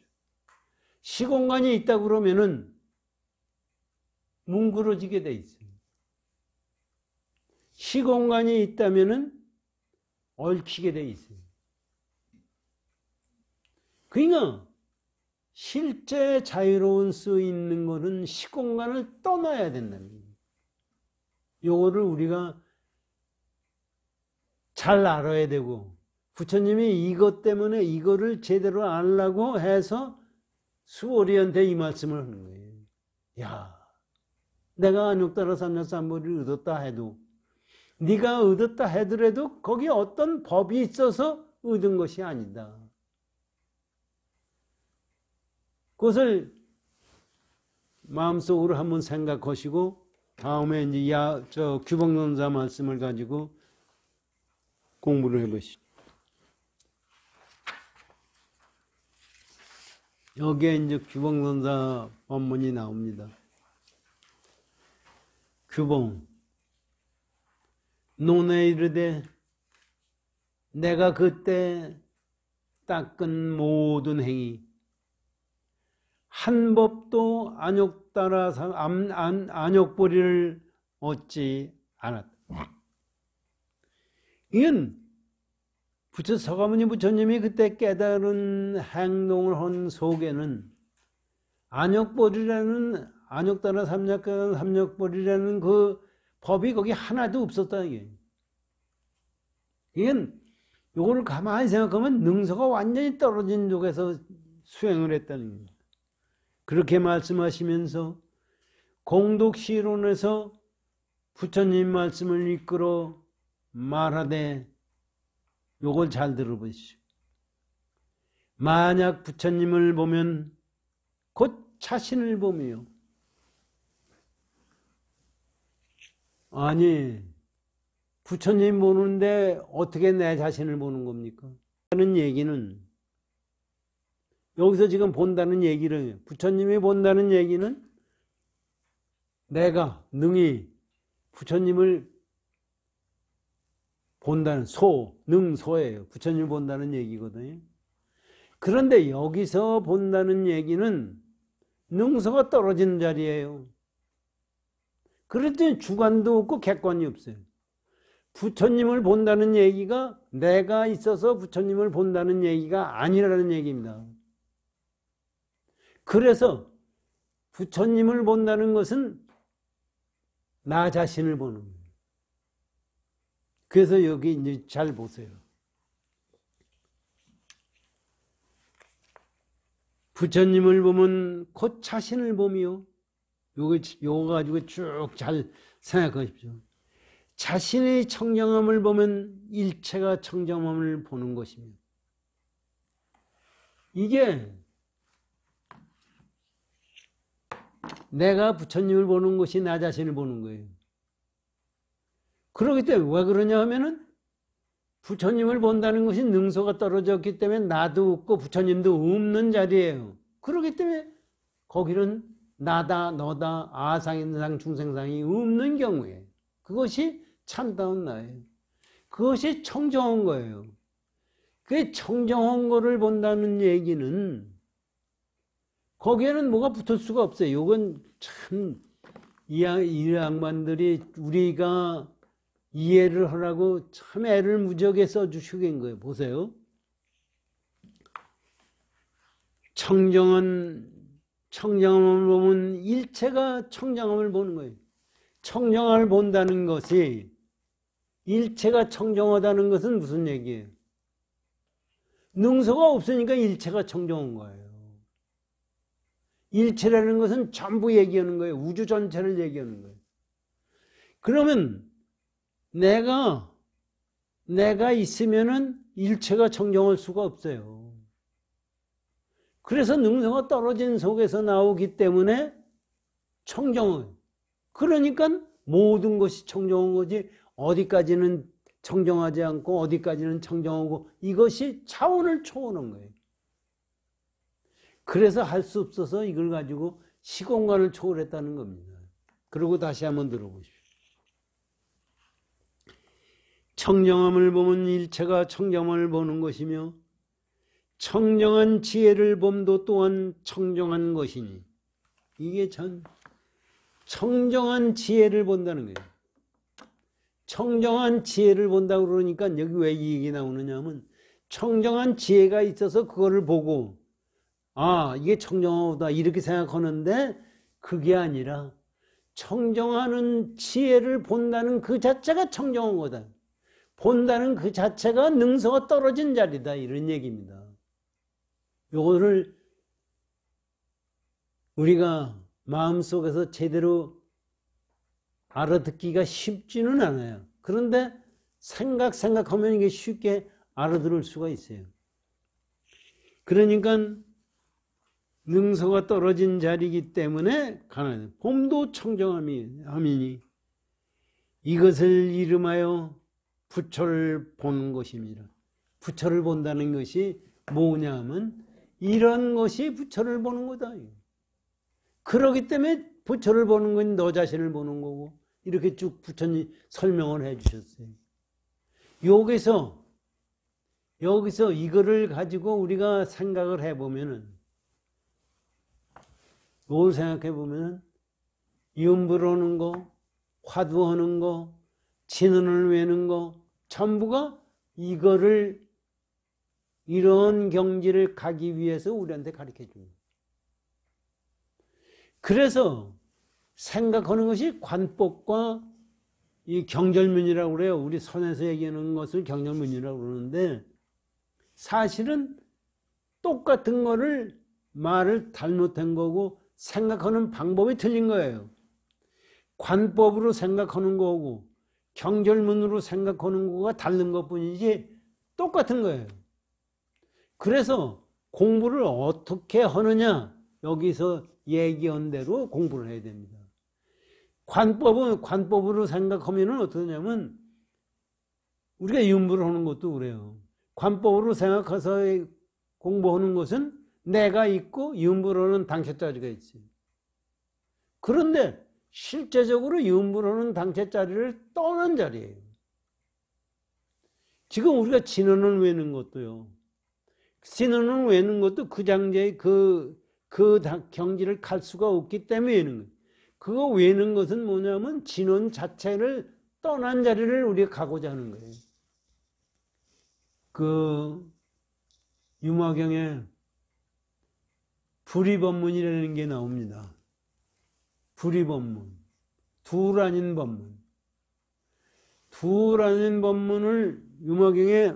시공간이 있다 그러면은 뭉그러지게 돼 있어요. 시공간이 있다면은 얽히게 돼 있어요. 그러니까 실제 자유로운 수 있는 것은 시공간을 떠나야 된다는 거예요. 요거를 우리가 잘 알아야 되고 부처님이 이것 때문에 이거를 제대로 알라고 해서 수오리한테 이 말씀을 하는 거예요. 야, 내가 안욕따라 삼약삼보리를 얻었다 해도 네가 얻었다 하더라도 거기에 어떤 법이 있어서 얻은 것이 아니다. 그것을 마음속으로 한번 생각하시고 다음에 이제 규범론사 말씀을 가지고 공부를 해보시죠. 여기에 이제 규범론사 법문이 나옵니다. 규범 논에 이르되 내가 그때 닦은 모든 행위 한 법도 안욕보리를 얻지 않았다. 이건 서가모니 부처님이 그때 깨달은 행동을 한 속에는 안욕단화 삼력벌이라는 그 법이 거기 하나도 없었다. 이건 요거를 가만히 생각하면 능서가 완전히 떨어진 쪽에서 수행을 했다는 겁니다. 그렇게 말씀하시면서 공독시론에서 부처님 말씀을 이끌어 말하되 요걸 잘 들어보시오. 만약 부처님을 보면 곧 자신을 보며, 아니 부처님 보는데 어떻게 내 자신을 보는 겁니까? 하는 얘기는, 여기서 지금 본다는 얘기를, 부처님이 본다는 얘기는 내가 능히 부처님을 본다는 능소예요. 부처님을 본다는 얘기거든요. 그런데 여기서 본다는 얘기는 능소가 떨어지는 자리예요. 그랬더니 주관도 없고 객관이 없어요. 부처님을 본다는 얘기가 내가 있어서 부처님을 본다는 얘기가 아니라는 얘기입니다. 그래서 부처님을 본다는 것은 나 자신을 보는 거예요. 그래서 여기 이제 잘 보세요. 부처님을 보면 곧 자신을 보며, 요거 가지고 쭉 잘 생각하십시오. 자신의 청정함을 보면 일체가 청정함을 보는 것입니다. 이게 내가 부처님을 보는 것이 나 자신을 보는 거예요. 그렇기 때문에 왜 그러냐 하면은 부처님을 본다는 것이 능소가 떨어졌기 때문에 나도 없고 부처님도 없는 자리예요. 그렇기 때문에 거기는 나다 너다 아상인상 중생상이 없는 경우에 그것이 참다운 나예요. 그것이 청정한 거예요. 그 청정한 거를 본다는 얘기는 거기에는 뭐가 붙을 수가 없어요. 이건 참 이 양반들이 우리가 이해를 하라고 참 애를 무지하게 써주시긴 거예요. 보세요. 청정함을 보면 일체가 청정함을 보는 거예요. 청정함을 본다는 것이, 일체가 청정하다는 것은 무슨 얘기예요? 능소가 없으니까 일체가 청정한 거예요. 일체라는 것은 전부 얘기하는 거예요. 우주 전체를 얘기하는 거예요. 그러면 내가 있으면은 일체가 청정할 수가 없어요. 그래서 능소가 떨어진 속에서 나오기 때문에 청정해요. 그러니까 모든 것이 청정한 거지, 어디까지는 청정하지 않고 어디까지는 청정하고, 이것이 차원을 초월한 거예요. 그래서 할 수 없어서 이걸 가지고 시공간을 초월했다는 겁니다. 그리고 다시 한번 들어보십시오. 청정함을 보면 일체가 청정함을 보는 것이며 청정한 지혜를 봄도 또한 청정한 것이니, 이게 전 청정한 지혜를 본다는 거예요. 청정한 지혜를 본다고 그러니까 여기 왜 이 얘기 나오느냐 하면, 청정한 지혜가 있어서 그거를 보고 아 이게 청정하다 이렇게 생각하는데, 그게 아니라 청정하는 지혜를 본다는 그 자체가 청정한 거다. 본다는 그 자체가 능서가 떨어진 자리다, 이런 얘기입니다. 요거를 우리가 마음속에서 제대로 알아듣기가 쉽지는 않아요. 그런데 생각하면 이게 쉽게 알아들을 수가 있어요. 그러니까 능서가 떨어진 자리이기 때문에 가난해. 봄도 청정함이니 이것을 이름하여 부처를 보는 것입니다. 부처를 본다는 것이 뭐냐 하면 이런 것이 부처를 보는 거다. 그러기 때문에 부처를 보는 건 너 자신을 보는 거고, 이렇게 쭉 부처님 설명을 해 주셨어요. 여기서 이거를 가지고 우리가 생각을 해보면은, 뭘 생각해 보면은, 이음 부르는 거, 화두하는 거, 진언을 외는 거, 전부가 이거를, 이런 경지를 가기 위해서 우리한테 가르쳐 줍니다. 그래서 생각하는 것이 관법과 이 경절문이라고 그래요. 우리 선에서 얘기하는 것을 경절문이라고 그러는데, 사실은 똑같은 거를 말을 잘못한 거고 생각하는 방법이 틀린 거예요. 관법으로 생각하는 거고 경절문으로 생각하는 거가 다른 것뿐이지 똑같은 거예요. 그래서 공부를 어떻게 하느냐, 여기서 얘기한 대로 공부를 해야 됩니다. 관법은 관법으로 생각하면 어떠냐면, 우리가 윤부를 하는 것도 그래요. 관법으로 생각해서 공부하는 것은 내가 있고 윤부로는 당체자리가 있지. 그런데 실제적으로 윤부로는 당체자리를 떠난 자리예요. 지금 우리가 진언을 외는 것도요. 진언을 외는 것도 그 장제의 그 경지를 갈 수가 없기 때문에 외는 거예요. 그거 외는 것은 뭐냐면 진언 자체를 떠난 자리를 우리가 가고자 하는 거예요. 그 유마경에 불의법문이라는 게 나옵니다. 불의법문, 둘 아닌 법문. 둘 아닌 법문을 유마경에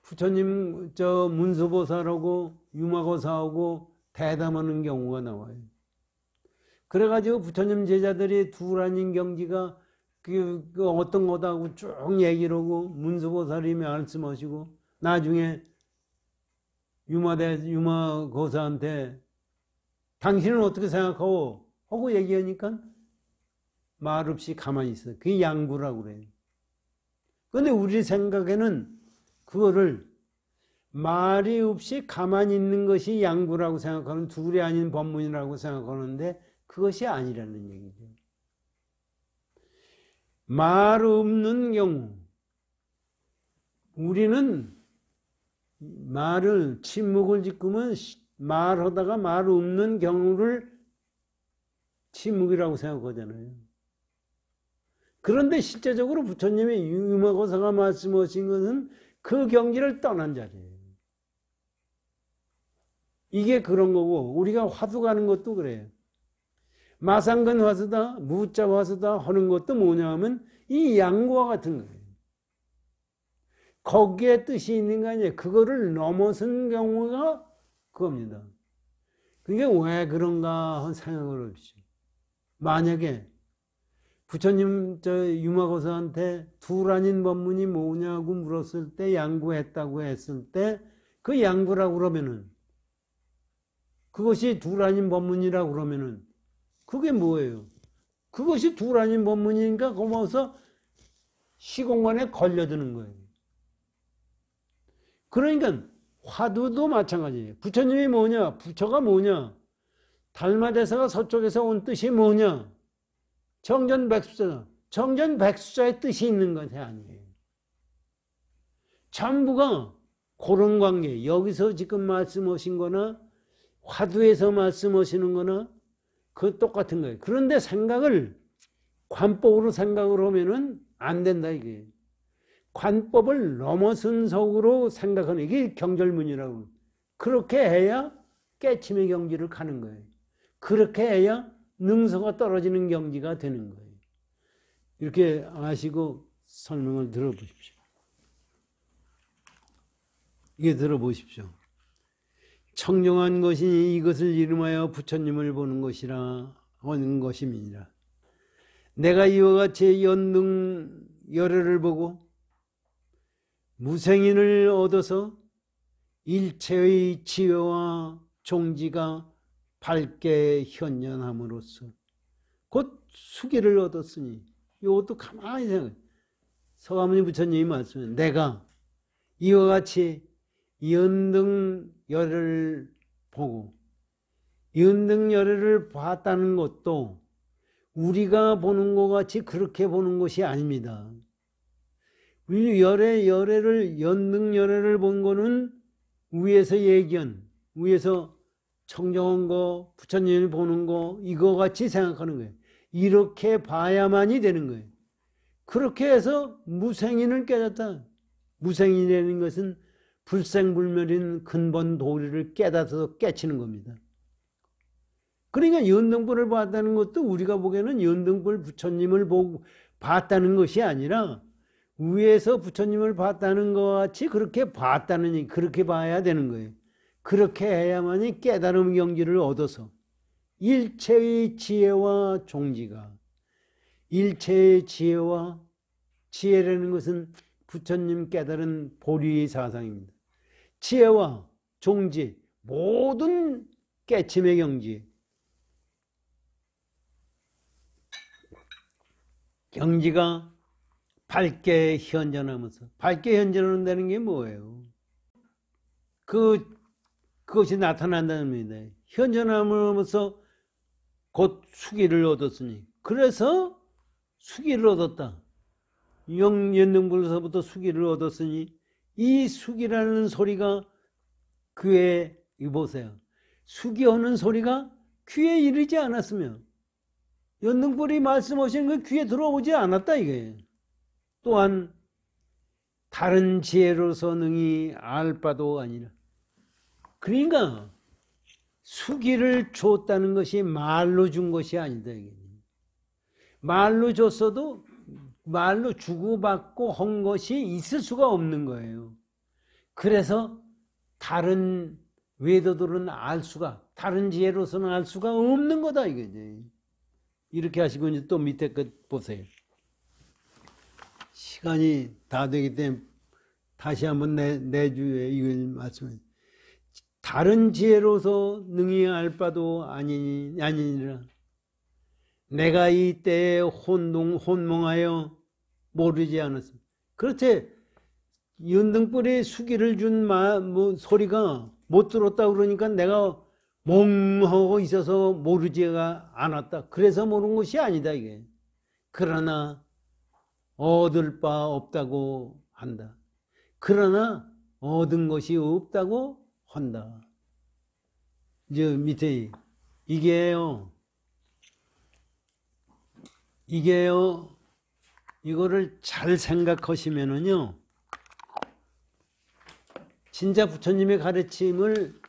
부처님 문수보살하고 유마고사하고 대담하는 경우가 나와요. 그래가지고 부처님 제자들이 둘 아닌 경지가 그 어떤 거다고 쭉 얘기를 하고 문수보살이 말씀하시고, 나중에 유마고사한테 당신은 어떻게 생각하고 하고 얘기하니까 말 없이 가만히 있어요. 그게 양구라고 그래요. 그런데 우리 생각에는 그거를 말이 없이 가만히 있는 것이 양구라고 생각하는, 둘이 아닌 법문이라고 생각하는데 그것이 아니라는 얘기죠. 말 없는 경우, 우리는 말을, 침묵을 짓고면 말하다가 말 없는 경우를 침묵이라고 생각하잖아요. 그런데 실제적으로 부처님의 유마고사가 말씀하신 것은 그 경지를 떠난 자리예요. 이게 그런 거고, 우리가 화두 가는 것도 그래요. 마상근 화두다, 무자 화두다 하는 것도 뭐냐 하면 이 양구와 같은 거예요. 거기에 뜻이 있는 거 아니에요. 그거를 넘어선 경우가 그겁니다. 그게 왜 그런가 하는 생각을 해보시죠. 만약에 부처님 유마고사한테 둘 아닌 법문이 뭐냐고 물었을 때 양구했다고 했을 때 그 양구라고 그러면은, 그것이 둘 아닌 법문이라고 그러면은 그게 뭐예요? 그것이 둘 아닌 법문이니까 거기서 시공간에 걸려드는 거예요. 그러니까 화두도 마찬가지예요. 부처님이 뭐냐? 부처가 뭐냐? 달마대사가 서쪽에서 온 뜻이 뭐냐? 정전백수자. 정전백수자의 뜻이 있는 것이 아니에요. 전부가 그런 관계, 여기서 지금 말씀하신 거나 화두에서 말씀하시는 거나 그 똑같은 거예요. 그런데 생각을 관법으로 생각을 하면은 안 된다 이게. 관법을 넘어선 속으로 생각하는 이게 경절문이라고. 그렇게 해야 깨침의 경지를 가는 거예요. 그렇게 해야 능서가 떨어지는 경지가 되는 거예요. 이렇게 아시고 설명을 들어보십시오. 이게 들어보십시오. 청정한 것이 이것을 이름하여 부처님을 보는 것이라 하는 것임이니라. 내가 이와 같이 연등 열애를 보고 무생인을 얻어서 일체의 지혜와 종지가 밝게 현현함으로써 곧 수기를 얻었으니, 이것도 가만히 생각해. 서가모니 부처님이 말씀해, 내가 이와 같이 연등 열애를 보고, 연등 열애를 봤다는 것도 우리가 보는 것 같이 그렇게 보는 것이 아닙니다. 우리 열애를, 연등 열애를 본 거는 위에서 얘기한, 위에서 청정한 거, 부처님을 보는 거, 이거 같이 생각하는 거예요. 이렇게 봐야만이 되는 거예요. 그렇게 해서 무생인을 깨닫다. 무생인이라는 것은 불생불멸인 근본 도리를 깨닫아서 깨치는 겁니다. 그러니까 연등불을 봤다는 것도 우리가 보기에는 연등불 부처님을 봤다는 것이 아니라 위에서 부처님을 봤다는 것 같이 그렇게 봤다는, 그렇게 봐야 되는 거예요. 그렇게 해야만이 깨달음 경지를 얻어서 일체의 지혜와 종지가, 일체의 지혜와, 지혜라는 것은 부처님 깨달은 보리 사상입니다. 지혜와 종지, 모든 깨침의 경지, 경지가 밝게 현전하면서, 밝게 현전한다는 게 뭐예요? 그것이 나타난다는 겁니다. 현전하면서 곧 수기를 얻었으니, 그래서 수기를 얻었다. 연등불에서부터 수기를 얻었으니, 이 수기라는 소리가 귀에, 이거 보세요. 수기하는 소리가 귀에 이르지 않았으면, 연등불이 말씀하시는 건 귀에 들어오지 않았다 이게. 또한 다른 지혜로서 능히 알 바도 아니라. 그러니까 수기를 줬다는 것이 말로 준 것이 아니다 이게. 말로 줬어도 말로 주고받고 한 것이 있을 수가 없는 거예요. 그래서 다른 외도들은 알 수가, 다른 지혜로서는 알 수가 없는 거다 이거지. 이렇게 하시고 이제 또 밑에 것 보세요. 시간이 다 되기 때문에 다시 한번 내주에 이걸 말씀해. 다른 지혜로서 능히 알 바도 아니니라. 내가 이때에 혼몽하여 모르지 않았습니다. 그렇지. 연등불에 수기를 준 소리가 못 들었다 그러니까 내가 멍하고 있어서 모르지가 않았다. 그래서 모르는 것이 아니다 이게. 그러나 얻을 바 없다고 한다. 그러나 얻은 것이 없다고 한다. 이제 밑에 이게요. 이거를 잘 생각하시면은요. 진짜 부처님의 가르침을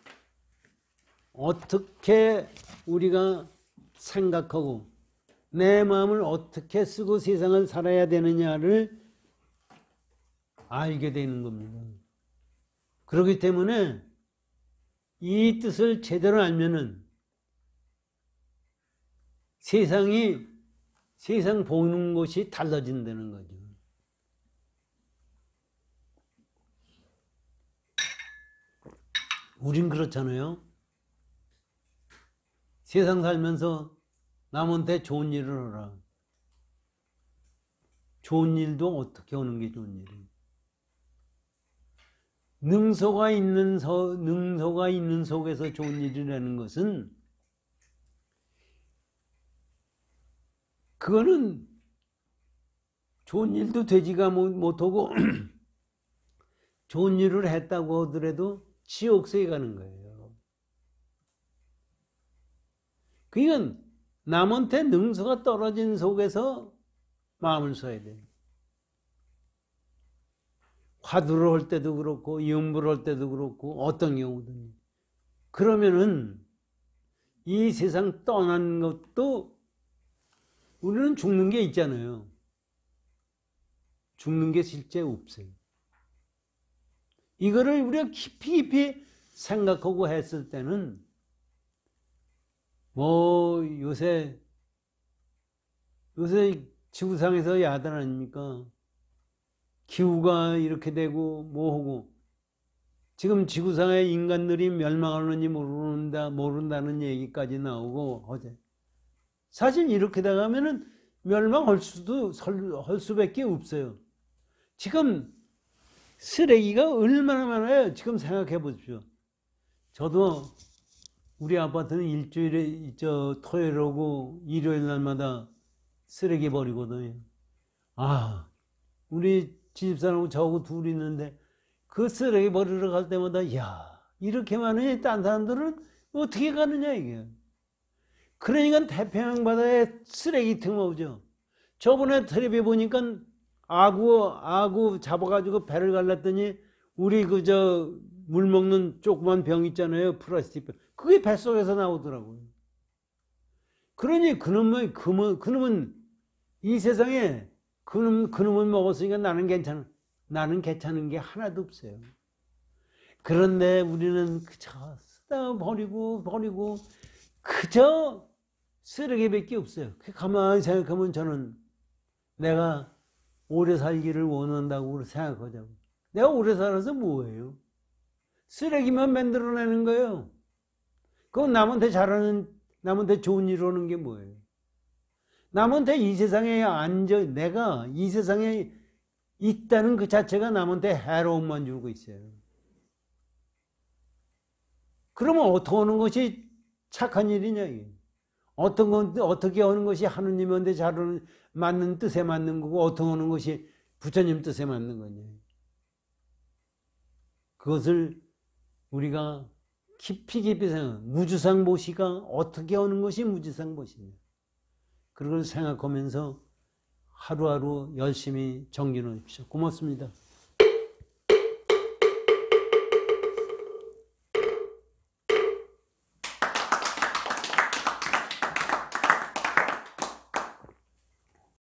어떻게 우리가 생각하고 내 마음을 어떻게 쓰고 세상을 살아야 되느냐를 알게 되는 겁니다. 그렇기 때문에 이 뜻을 제대로 알면은 세상 보는 것이 달라진다는 거죠. 우린 그렇잖아요. 세상 살면서 남한테 좋은 일을 하라. 좋은 일도 어떻게 하는 게 좋은 일이에요? 능소가 있는 속에서 좋은 일이라는 것은 그거는 좋은 일도 되지가 못하고 좋은 일을 했다고 하더라도 지옥세에 가는 거예요. 그러니까 남한테 능소가 떨어진 속에서 마음을 써야 돼요. 화두를 할 때도 그렇고 염불을 할 때도 그렇고 어떤 경우든. 그러면은 이 세상 떠난 것도 우리는 죽는 게 있잖아요. 죽는 게 실제 없어요. 이거를 우리가 깊이 생각하고 했을 때는 요새 지구상에서 야단 아닙니까? 기후가 이렇게 되고 뭐하고 지금 지구상의 인간들이 멸망하는지 모른다는 얘기까지 나오고 어제 사실 이렇게 나가면은 멸망할 수밖에 없어요. 지금 쓰레기가 얼마나 많아요. 지금 생각해 보십시오. 저도 우리 아파트는 일주일에 토요일 오고 일요일 날마다 쓰레기 버리거든요. 우리 집사람하고 저하고 둘이 있는데 그 쓰레기 버리러 갈 때마다 이렇게 많으니 딴 사람들은 어떻게 가느냐 이게. 그러니까 태평양 바다에 쓰레기 틈없죠. 저번에 텔레비 보니까 아구 잡아가지고 배를 갈랐더니 우리 물 먹는 조그만 병 있잖아요. 플라스틱 병. 그게 뱃속에서 나오더라고요. 그러니 그놈은 이 세상에 그놈은 먹었으니까 나는 괜찮은 게 하나도 없어요. 그런데 우리는 그저 쓰다 버리고 그저 쓰레기밖에 없어요. 가만히 생각하면 저는 내가 오래 살기를 원한다고 생각하자고. 내가 오래 살아서 뭐예요? 쓰레기만 만들어내는 거예요. 그럼 남한테 좋은 일 하는 게 뭐예요? 남한테 이 세상에 내가 이 세상에 있다는 그 자체가 남한테 해로움만 주고 있어요. 그러면 어떻게 하는 것이 착한 일이냐, 이게. 어떻게 하는 것이 하느님한테 맞는 뜻에 맞는 거고, 어떻게 하는 것이 부처님 뜻에 맞는 거냐. 그것을 우리가 깊이 생각, 무주상보시가 어떻게 하는 것이 무주상보시냐. 그걸 생각하면서 하루하루 열심히 정진하십시오. 고맙습니다.